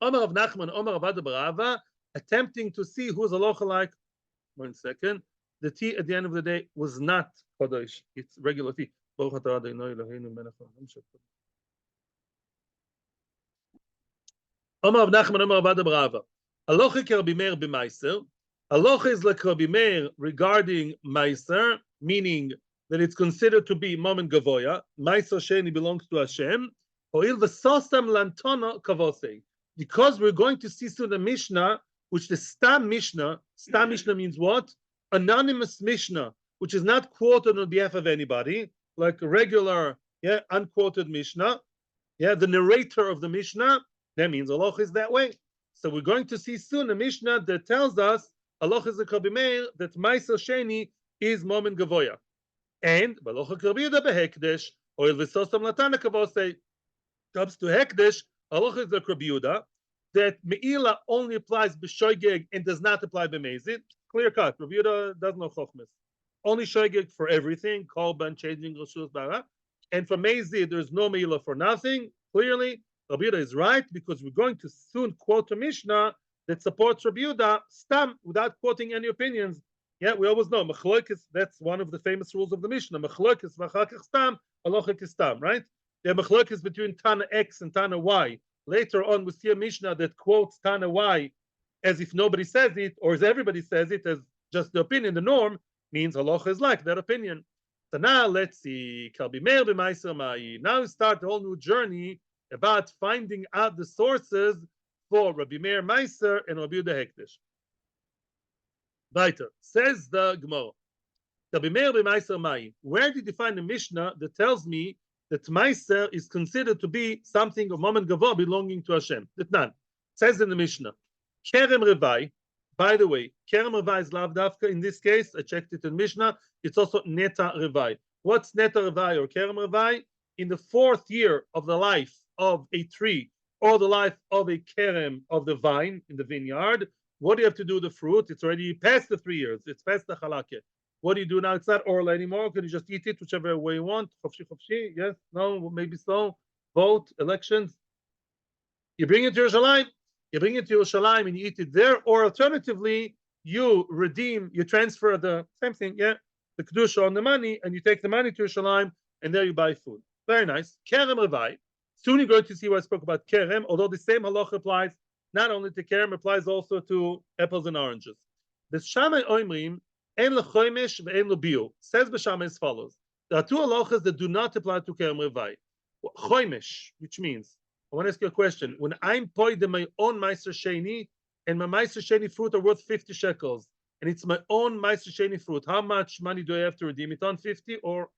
Omar of Nachman, Omar of Barava, attempting to see who's a halacha like. 1 second. The tea at the end of the day was not Kodesh. It's regular tea. Omar of Nachman, Omar of Barava. Halacha ke Rabbi Meir b'Maiser. Halacha is like Rabbi Meir regarding Maiser, meaning that it's considered to be Mom and Gavoya. Maiser Sheni belongs to Hashem. Oil v'sosam lantona kavosei. Because we're going to see soon the Mishnah, which the Stam Mishnah means what? Anonymous Mishnah, which is not quoted on behalf of anybody, like a regular, unquoted Mishnah. The narrator of the Mishnah, that means Allah is that way. So we're going to see soon a Mishnah that tells us, Allah is a Rabbi Meir, that Ma'aser Sheni is Mom and Gavoya. And, Rabbi Yehuda behekdesh, oil v'sosam latana kavosei, comes to Hekdesh, Allah is like Rabbi Yehuda, that Meillah only applies b'shoigeg and does not apply b'mezid. Clear cut. Rabbi Yehuda does no chokhmah. Only shoigeg for everything, korban, changing reshus bara. And for mezid, there's no Meillah for nothing. Clearly, Rabbi Yehuda is right because we're going to soon quote a Mishnah that supports Rabbi Yehuda stam without quoting any opinions. We always know machlokes. That's one of the famous rules of the Mishnah. Machlokes v'achakach stam, halacha stam. Right? There are machlokes between Tana X and Tana Y. Later on, we see a Mishnah that quotes Tana Y as if nobody says it, or as everybody says it, as just the opinion. The norm means halacha is like that opinion. So now let's see. Now we start a whole new journey about finding out the sources for Rabbi Meir Meiser and Rabbi Yehuda Hekdesh. Weiter. Says the Gemara. Rabbi Meir Meiser Mai. Where did you find a Mishnah that tells me that Meiser is considered to be something of Mammon Gavo belonging to Hashem? That none. Says in the Mishnah. Kerem Revai. By the way, Kerem Revai is Lav Dafka. In this case, I checked it in Mishnah. It's also Neta Revai. What's Neta Revai or Kerem Revai? In the 4th year of the life of a tree or the life of a Kerem of the vine in the vineyard, what do you have to do with the fruit? It's already past the 3 years. It's past the halakha. What do you do now? It's not oral anymore. Can you just eat it whichever way you want? Chofshi, chofshi? Yes? No? Maybe so? Vote? Elections? You bring it to Yerushalayim. You bring it to Yerushalayim and you eat it there. Or alternatively, you redeem, you transfer the same thing, yeah? The Kiddushin on the money, and you take the money to Yerushalayim, and there you buy food. Very nice. Kerem Revai. Soon you're going to see what I spoke about Kerem, although the same halacha applies not only to Kerem, applies also to apples and oranges. The Shammai Oimrim, En lechoimish ve'en lebiu. Says B'Shammai as follows. There are 2 halachas that do not apply to Kerem Revai. Choimish, which means, I want to ask you a question. When I'm poid my own Meiser Sheni, and my Meiser Sheni fruit are worth 50 shekels, and it's my own Meiser Sheni fruit, how much money do I have to redeem it on? 50 or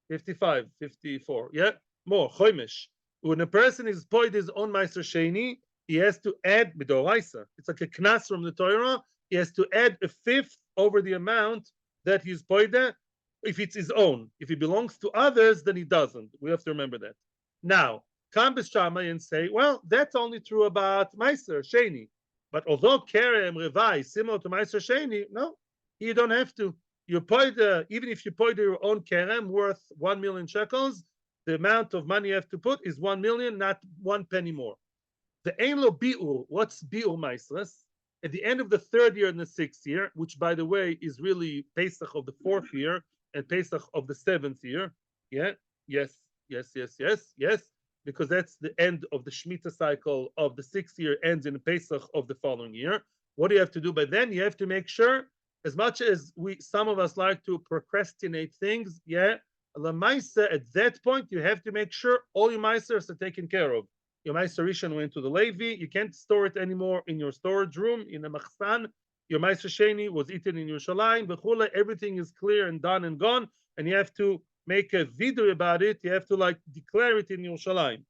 55, 54? Yeah? More. Choimish. When a person is poid his own Meiser Sheni, he has to add B'doraisa. It's like a knas from the Torah. He has to add a 5th over the amount that he's poide if it's his own. If it belongs to others, then he doesn't. We have to remember that. Now, come B'Shammai and say, well, that's only true about Meiser Sheni. But although Kerem Revai is similar to Meiser Sheni, no, you don't have to. You poide, even if you poide your own Kerem worth 1 million shekels, the amount of money you have to put is 1 million, not 1 penny more. The Ein Lo Bi'ur, what's Bi'ur Meisres? At the end of the 3rd year and the 6th year, which by the way is really Pesach of the 4th year and Pesach of the 7th year. Yeah, yes, because that's the end of the Shemitah cycle of the 6th year ends in Pesach of the following year. What do you have to do by then? You have to make sure, as much as some of us like to procrastinate things, yeah, Lamaisa, at that point, you have to make sure all your Maisers are taken care of. Your Meiser Rishon went to the Levi. You can't store it anymore in your storage room, in the Machsan. Your Meiser Sheni was eaten in Yerushalayim. B'chule, everything is clear and done and gone. And you have to make a video about it. You have to declare it in Yerushalayim.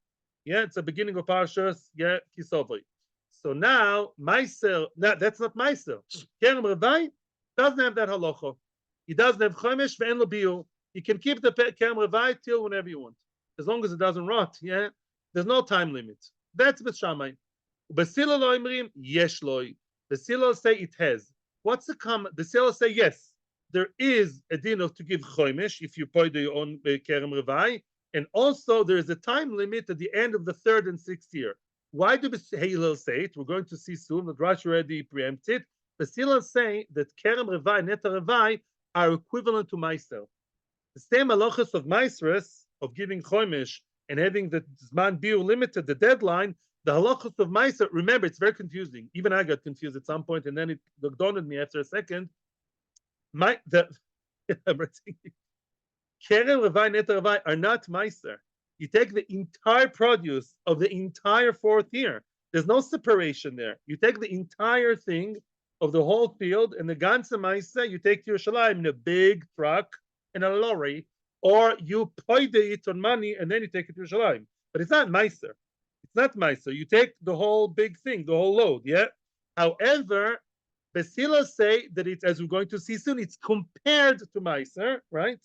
Yeah, it's the beginning of Parshas, yeah, Kisovoi. So now, Meiser, that's not Meiser. Kerem Revai doesn't have that halacha. He doesn't have Chomesh ve'en lo bi'ur. You can keep the Kerem Revai till whenever you want. As long as it doesn't rot, yeah? There's no time limit. That's B'Shammai. B'Sila lo imrim, yesh loi. B'Sila say it has. What's the comment? B'Sila say yes. There is a din of to give choimish if you pay your own Kerem Revai. And also there is a time limit at the end of the 3rd and 6th year. Why do Hillel say it? We're going to see soon. The Rashi already preempts it. B'Sila say that Kerem Revai, Neta Revai are equivalent to Meiser. The same halachas of Meisres, of giving choimish, and having the Zman Biur limited, the deadline, the halachos of Meiser, remember, it's very confusing. Even I got confused at some point, and then it dawned on me after a second. Kerem Revai, Neta Revai are not Meiser. You take the entire produce of the entire 4th year. There's no separation there. You take the entire thing of the whole field, and the ganze Meiser, you take to Yerushalayim in a big truck, in a lorry, or you poide it on money and then you take it to Yerushalayim. But it's not Meiser. It's not Meiser. You take the whole big thing, the whole load, yeah? However, B'Sila say that it's, as we're going to see soon, it's compared to Meiser, right?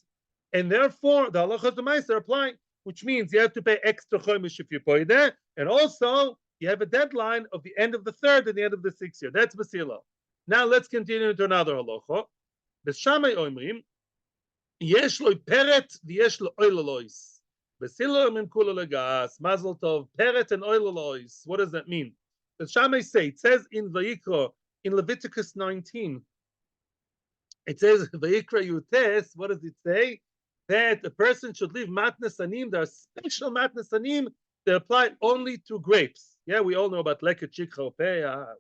And therefore, the halachas of Meiser apply, which means you have to pay extra chomish if you poide, and also you have a deadline of the end of the 3rd and the end of the 6th year. That's B'Sila. Now let's continue to another halacha. B'Shammai Oimrim, Yesh lo peret v'yesh lo oilolois. B'silo min kula legas. Mazel tov. Peret and oilolois. What does that mean? The Shammai say, it says in Vayikra, in Leviticus 19, it says, Vayikra Yutes, what does it say? That a person should leave matnas anim. There are special matnas anim that apply only to grapes. Yeah, we all know about leket chikha,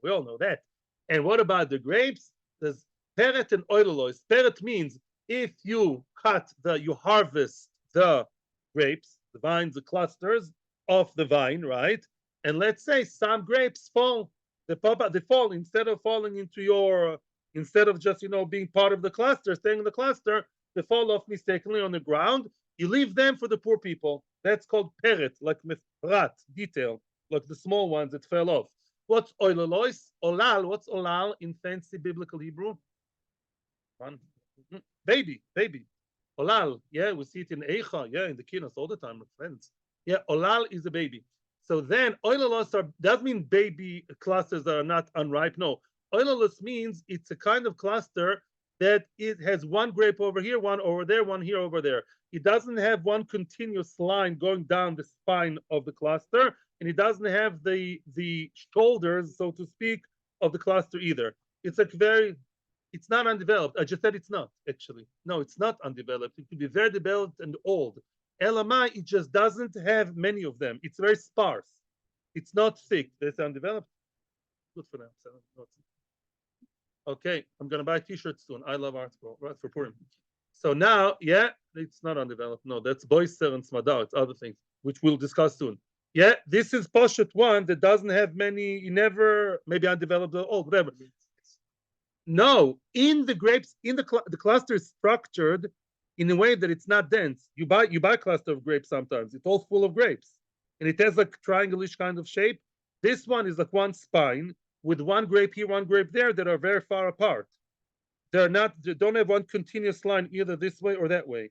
we all know that. And what about the grapes? There's peret and oilolois. Peret means if you you harvest the grapes, the vines, the clusters of the vine, right? And let's say some grapes fall, they fall instead of falling into your, instead of just being part of the cluster, staying in the cluster, they fall off mistakenly on the ground. You leave them for the poor people. That's called peret, like mifrat, detail, like the small ones that fell off. What's oilalois? Olal. What's olal in fancy biblical Hebrew? Baby, baby. Olal. Yeah, we see it in Eicha. Yeah, in the kinos all the time with friends. Yeah, olal is a baby. So then oilalos doesn't mean baby clusters that are not unripe. No, oilalos means it's a kind of cluster that it has one grape over here, one over there, one here, over there. It doesn't have one continuous line going down the spine of the cluster, and it doesn't have the shoulders, so to speak, of the cluster either. It's like it's not undeveloped. I just said it's not, actually. No, it's not undeveloped. It could be very developed and old. LMI, it just doesn't have many of them. It's very sparse. It's not thick. That's undeveloped. Good for them. Okay, I'm going to buy t-shirts soon. I love art for Purim. So now, yeah, it's not undeveloped. No, that's Boyser and Smadar. It's other things, which we'll discuss soon. Yeah, this is Poshet one that doesn't have many, never, maybe undeveloped or old, whatever. No, in the grapes, in the cluster is structured in a way that it's not dense. You buy a cluster of grapes sometimes. It's all full of grapes. And it has like triangle-ish kind of shape. This one is like one spine with one grape here, one grape there that are very far apart. They don't have one continuous line either this way or that way.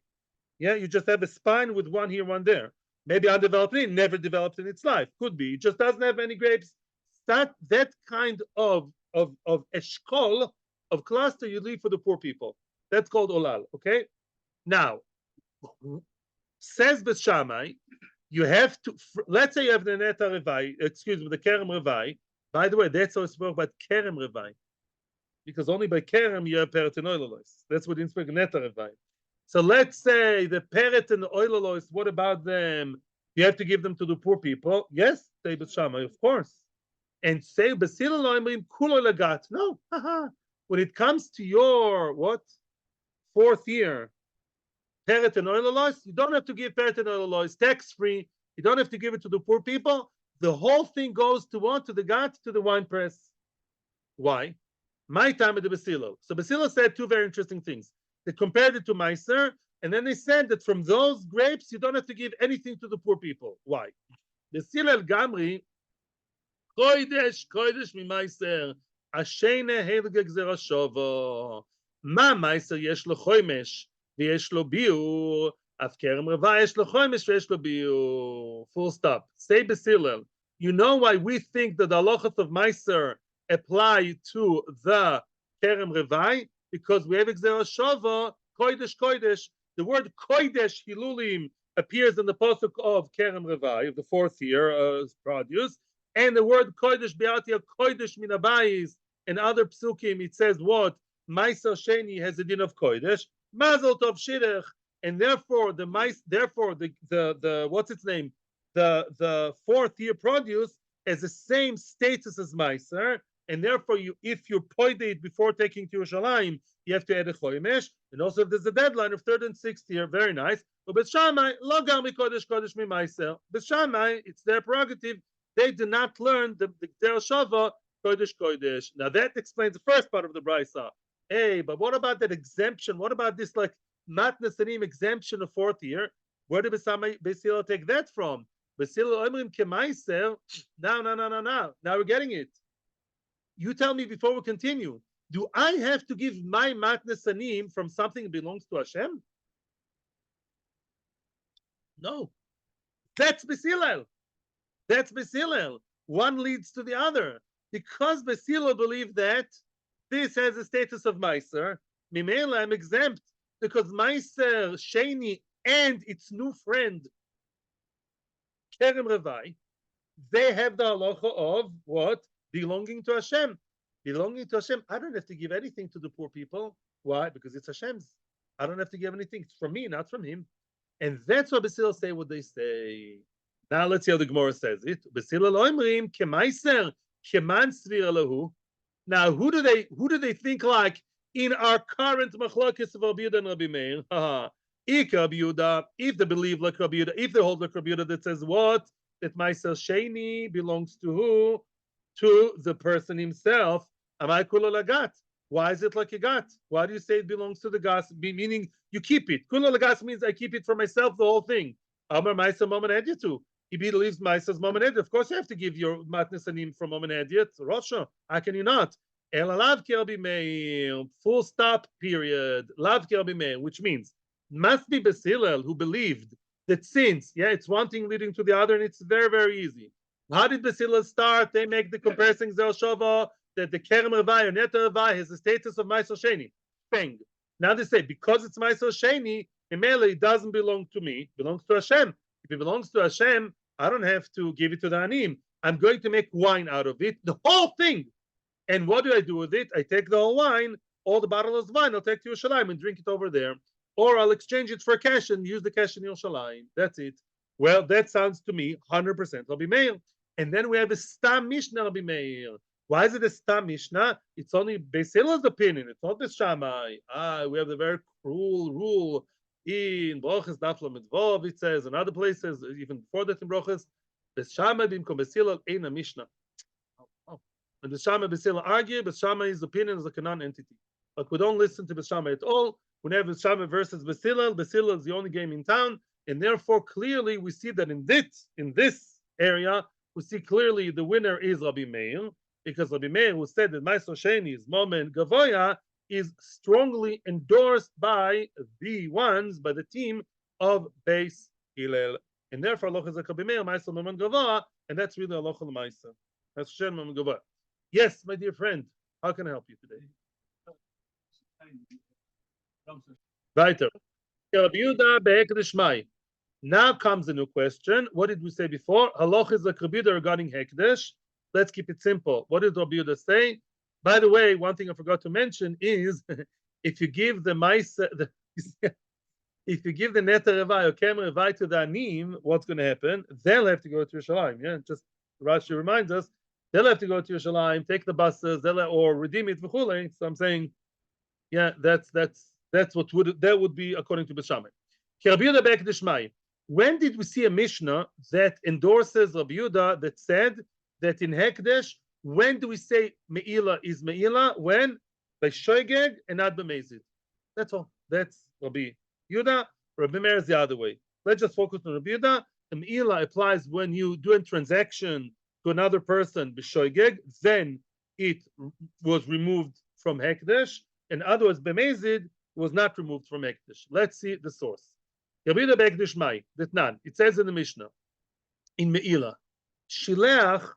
Yeah, you just have a spine with one here, one there. Maybe undeveloped, never developed in its life. Could be. It just doesn't have any grapes. That kind of eshkol, of cluster, you leave for the poor people. That's called olal. Okay. Now, says Bes Shammai, you have to. Let's say you have the neta revai. Excuse me, the kerem revai. By the way, that's how it's spoke about kerem revai, because only by kerem you have peret and oilalois. That's what in speak neta revai. So let's say the peret and the oilalois. What about them? You have to give them to the poor people. Yes, say Bes Shammai, of course. And say Basil loimrim kulo lagat. No, when it comes to your fourth year, peret and oilalois, you don't have to give peret and oilalois tax-free. You don't have to give it to the poor people. The whole thing goes to what? To the gat, to the wine press. Why? My time at the Basilo. So Basilo said two very interesting things. They compared it to Meiser, and then they said that from those grapes, you don't have to give anything to the poor people. Why? Basilo el Gamri, koidesh mi Meiser, השנה הילגה גזירה שובו. מה מייסר יש לו חומש ויש לו ביור, אף כרם רבע יש לו חומש ויש לו ביור. Full stop. Say B'Silel. You know why we think that the halachos of Meiser apply to the kerem revai? Because we have gzera shova, koidesh. The word koidesh hilulim appears in the pasuk of kerem revai, of the fourth year produce. And the word kodesh be'atia kodesh min habayis, and other psukim, it says what? Meiser Sheni has a din of kodesh, Mazel Tov Shidduch, and therefore the what's its name? The fourth year produce has the same status as Meiser, and therefore if you poide it before taking to Yerushalayim, you have to add a choimesh, and also if there's a deadline of third and sixth year, very nice. But Bes Shammai lo gami kodesh mi Meiser. Bes Shammai, it's their prerogative. They did not learn the Gzera Shava, Kodesh. Now that explains the first part of the Brisa. Hey, but what about that exemption? What about this like Matnas Anim exemption of fourth year? Where did Basilo take that from? Basilo Omrim Kemaiser. No. Now we're getting it. You tell me before we continue. Do I have to give my Matnas Anim from something that belongs to Hashem? No. That's Basilo. That's Basilel. One leads to the other. Because Basilel believed that this has a status of Meiser, Meillah, I'm exempt. Because Meiser, Sheni, and its new friend, Kerem Revai, they have the halacha of what? Belonging to Hashem. Belonging to Hashem. I don't have to give anything to the poor people. Why? Because it's Hashem's. I don't have to give anything. It's from me, not from him. And that's why Basilel say what they say. Now let's see how the Gemara says it. Now who do they think like in our current machlokes of Rabbi Yehuda and Rabbi Meir, if they believe like Rabbi Yehuda, if they hold like Rabbi Yehuda that says what? That Ma'aser Sheni belongs to who? To the person himself. Amai kulo lagat. Why is it like a gat? Why do you say it belongs to the gas? Meaning you keep it. Kulo lagas means I keep it for myself, the whole thing. Amar Ma'aser Mammon Editu. He believes Ma'aser's Mammon Editu. Of course you have to give your matnes anim from Mammon Editu. Rosha. How can you not? Full stop, period. Which means must be Basilel who believed that since, it's one thing leading to the other, and it's very, very easy. How did Basilel start? They make the comparison Zel Shova that the Kerem Revai or Neta Revai has the status of Ma'aser Sheni. Bang. Now they say because it's Ma'aser Sheni, in Meillah it doesn't belong to me, it belongs to Hashem. If it belongs to Hashem, I don't have to give it to the Anim. I'm going to make wine out of it, the whole thing. And what do I do with it? I take the whole wine, all the bottles of wine, I'll take to Yerushalayim and drink it over there. Or I'll exchange it for cash and use the cash in Yerushalayim. That's it. Well, that sounds to me 100% Rabbi Meir. And then we have a Stam Mishnah Rabbi Meir. Why is it a Stam Mishnah? It's only Beis Hillel's opinion. It's not the Shammai. We have the very cruel rule in Brochus Daf Lamed Vav. It says, in other places, even before that in Brochus, Beis Shammai bimkom Beis Hillel ein a Mishnah. And the Shammai Beis Hillel argue, but Shammai's opinion is a Canaan entity. But we don't listen to Beis Shammai at all. Whenever Shammai versus Beis Hillel is the only game in town, and therefore clearly we see that in this area, we see clearly the winner is Rabbi Meir, because Rabbi Meir, who said that Ma'aser Sheni is Momen Gavoya, is strongly endorsed by the team of Beis Hillel. And therefore, Allah is like Rabbi Meir, Ma'aser Momen Gavoya, and that's really Allah L'Ma'aser. That's Shem Momen Gavoya. Yes, my dear friend, how can I help you today? Weiter. Now comes a new question. What did we say before? Halach is like Rabbi Yehuda regarding Hekdesh. Let's keep it simple. What did Rabbi Yehuda say? By the way, one thing I forgot to mention is if you give the if you give the Neta Revai or Kem Revai to the Anim, what's going to happen? They'll have to go to Yerushalayim. Yeah, just Rashi reminds us they'll have to go to Yerushalayim, take the buses, or redeem it v'chulei. So I'm saying, that's what would be according to Beis Shammai. Rabbi Yehuda be'Hekdesh. When did we see a Mishnah that endorses Rabbi Yehuda that said that in Hekdesh, when do we say Meillah is Meillah? When? By Shoigeg and not by Mezid. That's all. That's Rabbi Yehuda. Rabbi Meir is the other way. Let's just focus on Rabbi Yehuda. The Meillah applies when you do a transaction to another person, B'Shoigeg, then it was removed from Hekdesh, and otherwise B'Mezid was not removed from Hekdesh. Let's see the source. Rabbi Yehuda be'Hekdesh Mai, Detnan. It says in the Mishnah, in Meillah, Shileach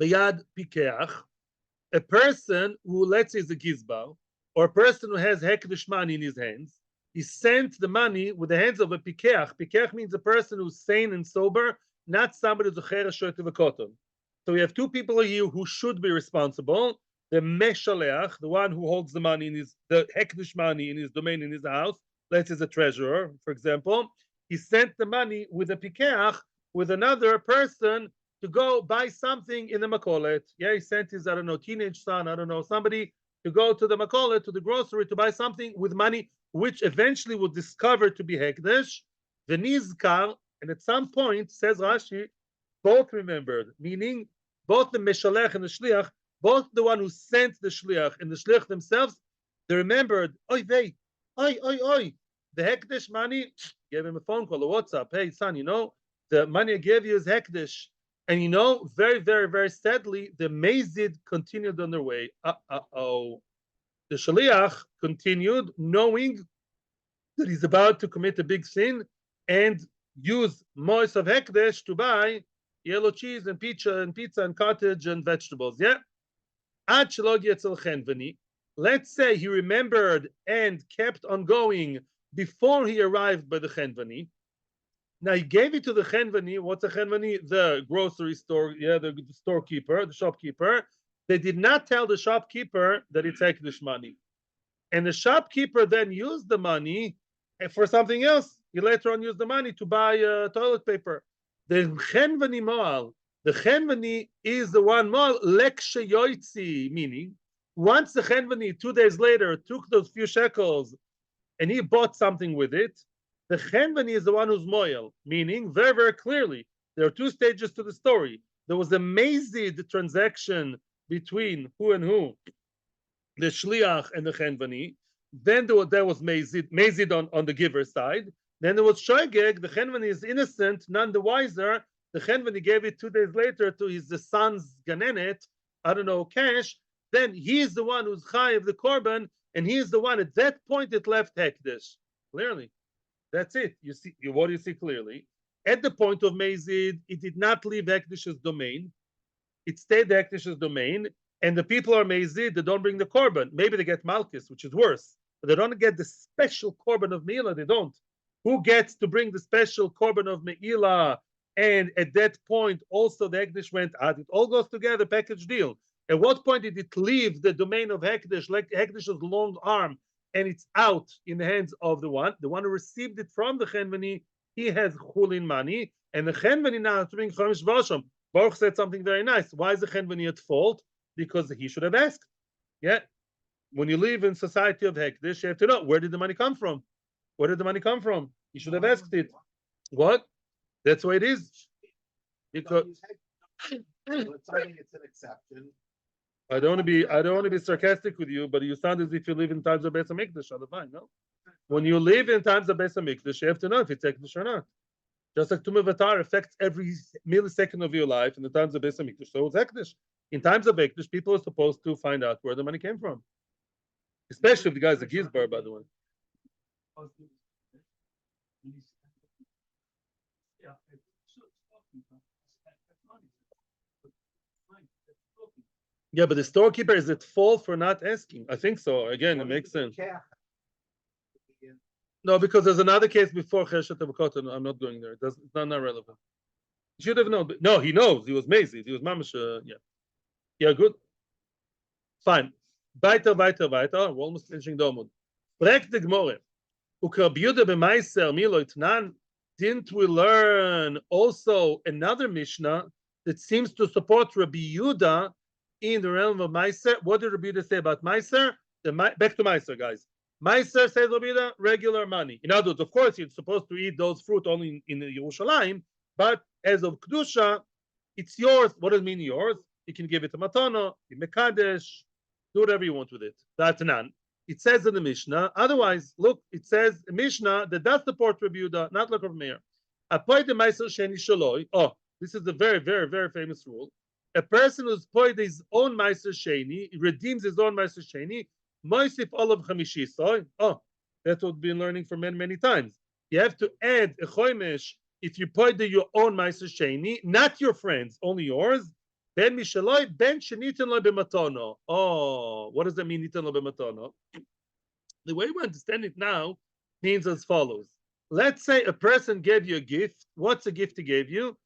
B'Yad Pikeach, a person who, let's say, is a Gizbar, or a person who has Hekdesh money in his hands, he sent the money with the hands of a Pikeach. Pikeach means a person who's sane and sober, not somebody who's a Cherah Shoyt V'Koton. So we have two people here who should be responsible. The Meshaleach, the one who holds the money the Hekdesh money in his domain, in his house, let's say as a treasurer, for example, he sent the money with a Pikeach, with another person to go buy something in the Makolet. Yeah, he sent his, teenage son, somebody to go to the Makolet, to the grocery, to buy something with money, which eventually would discover to be Hekdesh. The Nizkar, and at some point, says Rashi, both remembered, meaning both the Meshalech and the Shliach, both the one who sent the Shliach and the Shliach themselves, they remembered, oi, the Hekdesh money, gave him a phone call, a WhatsApp, hey, son, the money I gave you is Hekdesh. And very, very, very sadly, the Mezid continued on their way. The Shaliach continued, knowing that he's about to commit a big sin and use mois of Hekdesh to buy yellow cheese and pizza and cottage and vegetables. Yeah. Let's say he remembered and kept on going before he arrived by the Chenvani. Now he gave it to the Chenvani. What's a Chenvani? The grocery store, the storekeeper, the shopkeeper. They did not tell the shopkeeper that it's Hekdesh money. And the shopkeeper then used the money for something else. He later on used the money to buy toilet paper. The Chenvani is the one Moal, Lek Sheyoitzi, meaning Once the Chenvani 2 days later took those few shekels and he bought something with it, the Chenvani is the one who's moyel, meaning very, very clearly, there are two stages to the story. There was a mazid transaction between who and who, the shliach and the Chenvani. Then there was mazid on the giver's side. Then there was shoygeg, the Chenvani is innocent, none the wiser. The Chenvani gave it 2 days later to his son's ganenet, I don't know, cash. Then he is the one who's chai of the korban, and he is the one at that point it left hekdesh. Clearly, that's it. You see, what do you see clearly? At the point of Mazid, it did not leave hekdesh's domain. It stayed the hekdesh's domain, and the people are Mazid. They don't bring the korban. Maybe they get malchus, which is worse, but they don't get the special korban of Meillah. They don't. Who gets to bring the special korban of Meillah? And at that point, also the hekdesh went out. It all goes together, package deal. At what point did it leave the domain of Hekdesh, like Hekdesh's long arm, and it's out in the hands of the one who received it from the Chenvani? He has chulin money, and the Chenvani now has to bring Chomish Vasham. Baruch said something very nice. Why is the Chenvani at fault? Because he should have asked. Yeah, when you live in society of Hekdesh, you have to know, where did the money come from? Where did the money come from? He should have asked it. What? That's why it is. Because
it's an exception.
I don't want to be sarcastic with you, but you sound as if you live in times of Beis Hamikdash. Fine, no? When you live in times of Beis Hamikdash, you have to know if it's Ekdash or not. Just like Tumah Vatar affects every millisecond of your life in the times of Beis Hamikdash, so it's Ekdash. In times of Ekdash, people are supposed to find out where the money came from. Especially if the guy's a Gizbar, by the way. Yeah, but the storekeeper is at fault for not asking. I think so. Again, it makes sense. No, because there's another case before Cheshet Avokot. I'm not going there. It's not relevant. He should have known. No, he knows. He was Mazy. He was Mamash. Yeah, good. Fine. Weiter. We're almost finishing the Amud. Fragt the Gemara. Ukrabiuda b'maiser milo itnan. Didn't we learn also another Mishnah that seems to support Rabbi Yehuda in the realm of Meiser? What did Rabbi Yehuda say about Meiser? Back to Meiser, guys. Meiser, says Rabbi Yehuda, regular money. In other words, of course, you're supposed to eat those fruit only in Yerushalayim, but as of Kedusha, it's yours. What does it mean yours? You can give it to Matana, Mekadesh, do whatever you want with it. That's none. It says in the Mishnah. Otherwise, look, it says in Mishnah that does support Rabbi Yehuda, not like Rav Meir. Apoy the Meiser Sheni Shaloi. Oh, this is a very, very, very famous rule. A person who's poid his own Meiser Sheni, redeems his own Meiser Sheni, Moisif Olav Chamishisoy. Oh, that's what we've been learning for many, many times. You have to add a choimesh if you poid your own Meiser Sheni, not your friends, only yours. Ben Mishaloi, Ben Shenitan Lo B'Matono. Oh, what does that mean, Nitan Lo B'Matono? The way we understand it now means as follows. Let's say a person gave you a gift. What's the gift he gave you?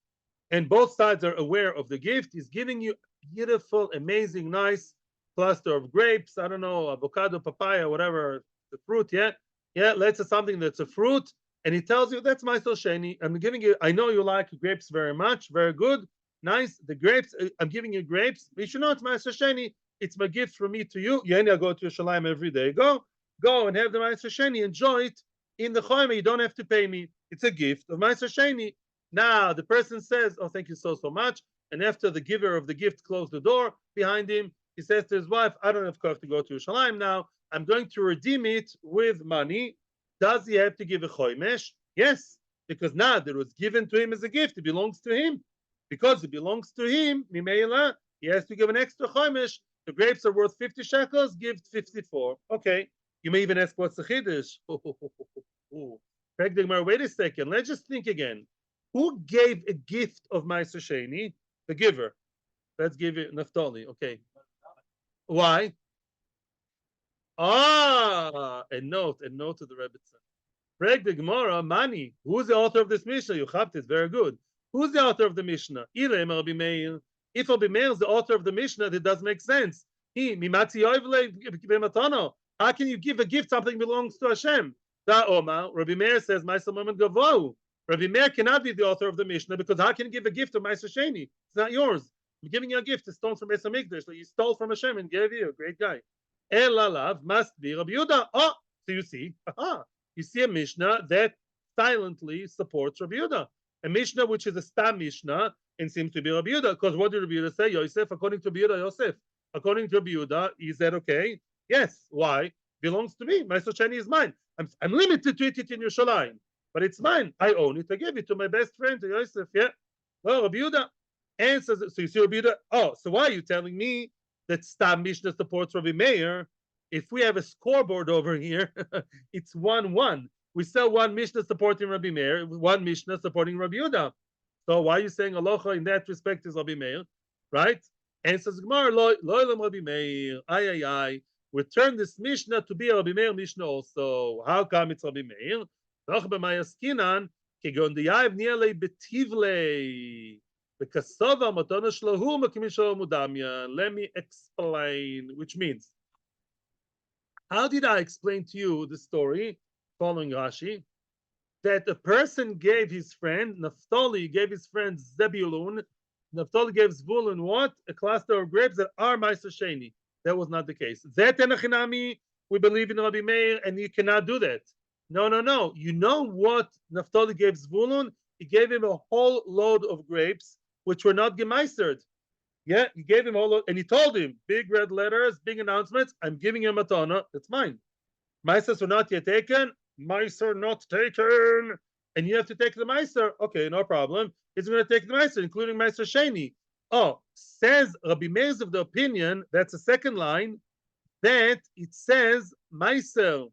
And both sides are aware of the gift. He's giving you a beautiful, amazing, nice cluster of grapes. I don't know, avocado, papaya, whatever, the fruit, yeah? Yeah, let's say something that's a fruit. And he tells you, that's my Sheni. I'm giving you, I know you like grapes very much, very good, nice. The grapes, I'm giving you grapes. You should know it's my Sheni. It's my gift from me to you. I go to Yerushalayim every day. Go and have the Meiser Sheni. Enjoy it in the Choyme. You don't have to pay me. It's a gift of Meiser Sheni. Now the person says, "Oh, thank you so much." And after the giver of the gift closed the door behind him, he says to his wife, "I don't have courage to go to Yerushalayim now. I'm going to redeem it with money." Does he have to give a choimesh? Yes, because now that it was given to him as a gift, it belongs to him. Because it belongs to him, Meillah, he has to give an extra choimesh. The grapes are worth 50 shekels. Give 54. Okay. You may even ask, what's the chiddush? Wait a second. Let's just think again. Who gave a gift of Meiser Sheni? The giver. Let's give it Naftali. Okay. Why? A note to the Rebbetzin. Preg the Gemara, money. Who's the author of this Mishnah? You have this. Very good. Who's the author of the Mishnah? If Rabbi Meir is the author of the Mishnah, that does make sense. How can you give a gift something belongs to Hashem? Rabbi Meir says, Rabbi Meir cannot be the author of the Mishnah because how can you give a gift to Meiser Sheni? It's not yours. I'm giving you a gift. It's stolen from Beis Hamikdash. So you stole from Hashem and gave you. Great guy. Elalav must be Rabbi Yehuda. Oh, so you see, you see a Mishnah that silently supports Rabbi Yehuda. A Mishnah which is a stam Mishnah and seems to be Rabbi Yehuda. Because what did Rabbi Yehuda say? Yosef, according to Rabbi Yehuda, Yosef. According to Rabbi Yehuda, is that okay? Yes. Why? Belongs to me. My Sheni is mine. I'm limited to eat it in Yerushalayim, but it's mine. I own it. I gave it to my best friend, to Yosef. Yeah. Oh, Rabbi Yehuda. And so you see Rabbi Yehuda. Oh, so why are you telling me that Stam Mishnah supports Rabbi Meir? If we have a scoreboard over here, it's 1-1. We sell one Mishnah supporting Rabbi Meir, one Mishnah supporting Rabbi Yehuda. So why are you saying Aloha in that respect is Rabbi Meir, right? And it says Gemara, Loilam Rabbi Meir, ay. We turn this Mishnah to be a Rabbi Meir Mishnah also. How come it's Rabbi Meir? Let me explain, which means, how did I explain to you the story, following Rashi, that a person gave his friend, Naphtali gave his friend Zebulun, Naphtali gave Zvulun what? A cluster of grapes that are Ma'aser Sheni. That was not the case. That Enachinami, we believe in Rabbi Meir, and you cannot do that. No. You know what Naphtali gave Zvulun? He gave him a whole load of grapes, which were not gemeistered. Yeah, he gave him a whole load, and he told him, big red letters, big announcements, I'm giving him matana, that's mine. Meisters were not yet taken, Meister not taken, and you have to take the Meister. Okay, no problem. He's going to take the Meister, including Meister Sheni. Oh, says Rabbi Meir is of the opinion, that's the second line, that it says Meiser,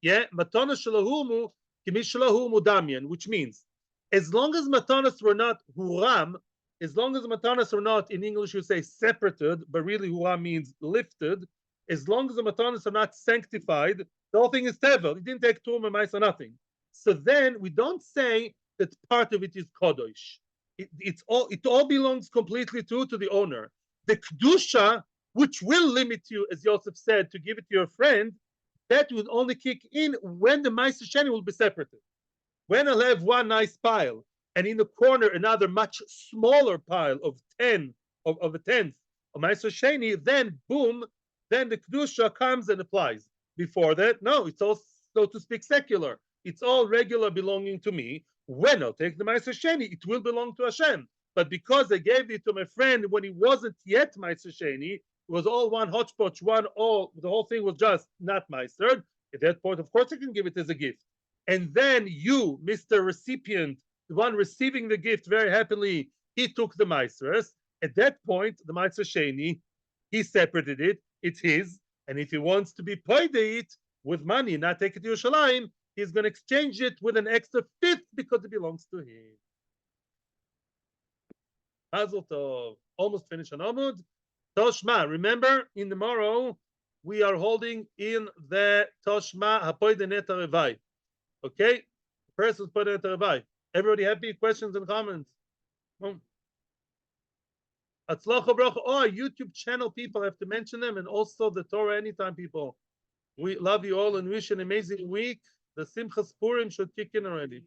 yeah, matana shalahumu, kimishalahu mudamyan, which means, as long as matanas were not huram, as long as matanas were not, in English you say separated, but really huram means lifted, as long as the matanas are not sanctified, the whole thing is tevel. It didn't take tum and mice or nothing. So then we don't say that part of it is kodosh. It all belongs completely to the owner. The kedusha, which will limit you, as Yosef said, to give it to your friend, that will only kick in when the ma'aser sheni will be separated. When I'll have one nice pile, and in the corner another much smaller pile of a tenth of ma'aser sheni, then boom, then the kedusha comes and applies. Before that, no, it's all, so to speak, secular. It's all regular belonging to me. When I'll take the ma'aser sheni, it will belong to Hashem. But because I gave it to my friend when he wasn't yet ma'aser sheni, it was all one hodgepodge, the whole thing was just not meistered. At that point, of course, I can give it as a gift. And then you, Mr. Recipient, the one receiving the gift very happily, he took the meisteres. At that point, the ma'aser sheni, he separated it. It's his. And if he wants to be paid it with money, not take it to Yerushalayim, he's going to exchange it with an extra fifth because it belongs to him. Mazel tov. Almost finished on Amud. Toshma. Remember, in tomorrow, we are holding in the Toshma Hapoy de Neta Revai. Okay? The person's Hapoy de Neta Revai. Everybody happy? Questions and comments? Atzlacha bracha. Oh, YouTube channel people, I have to mention them, and also the Torah Anytime people. We love you all and wish an amazing week. The Simchas Purim should kick in already.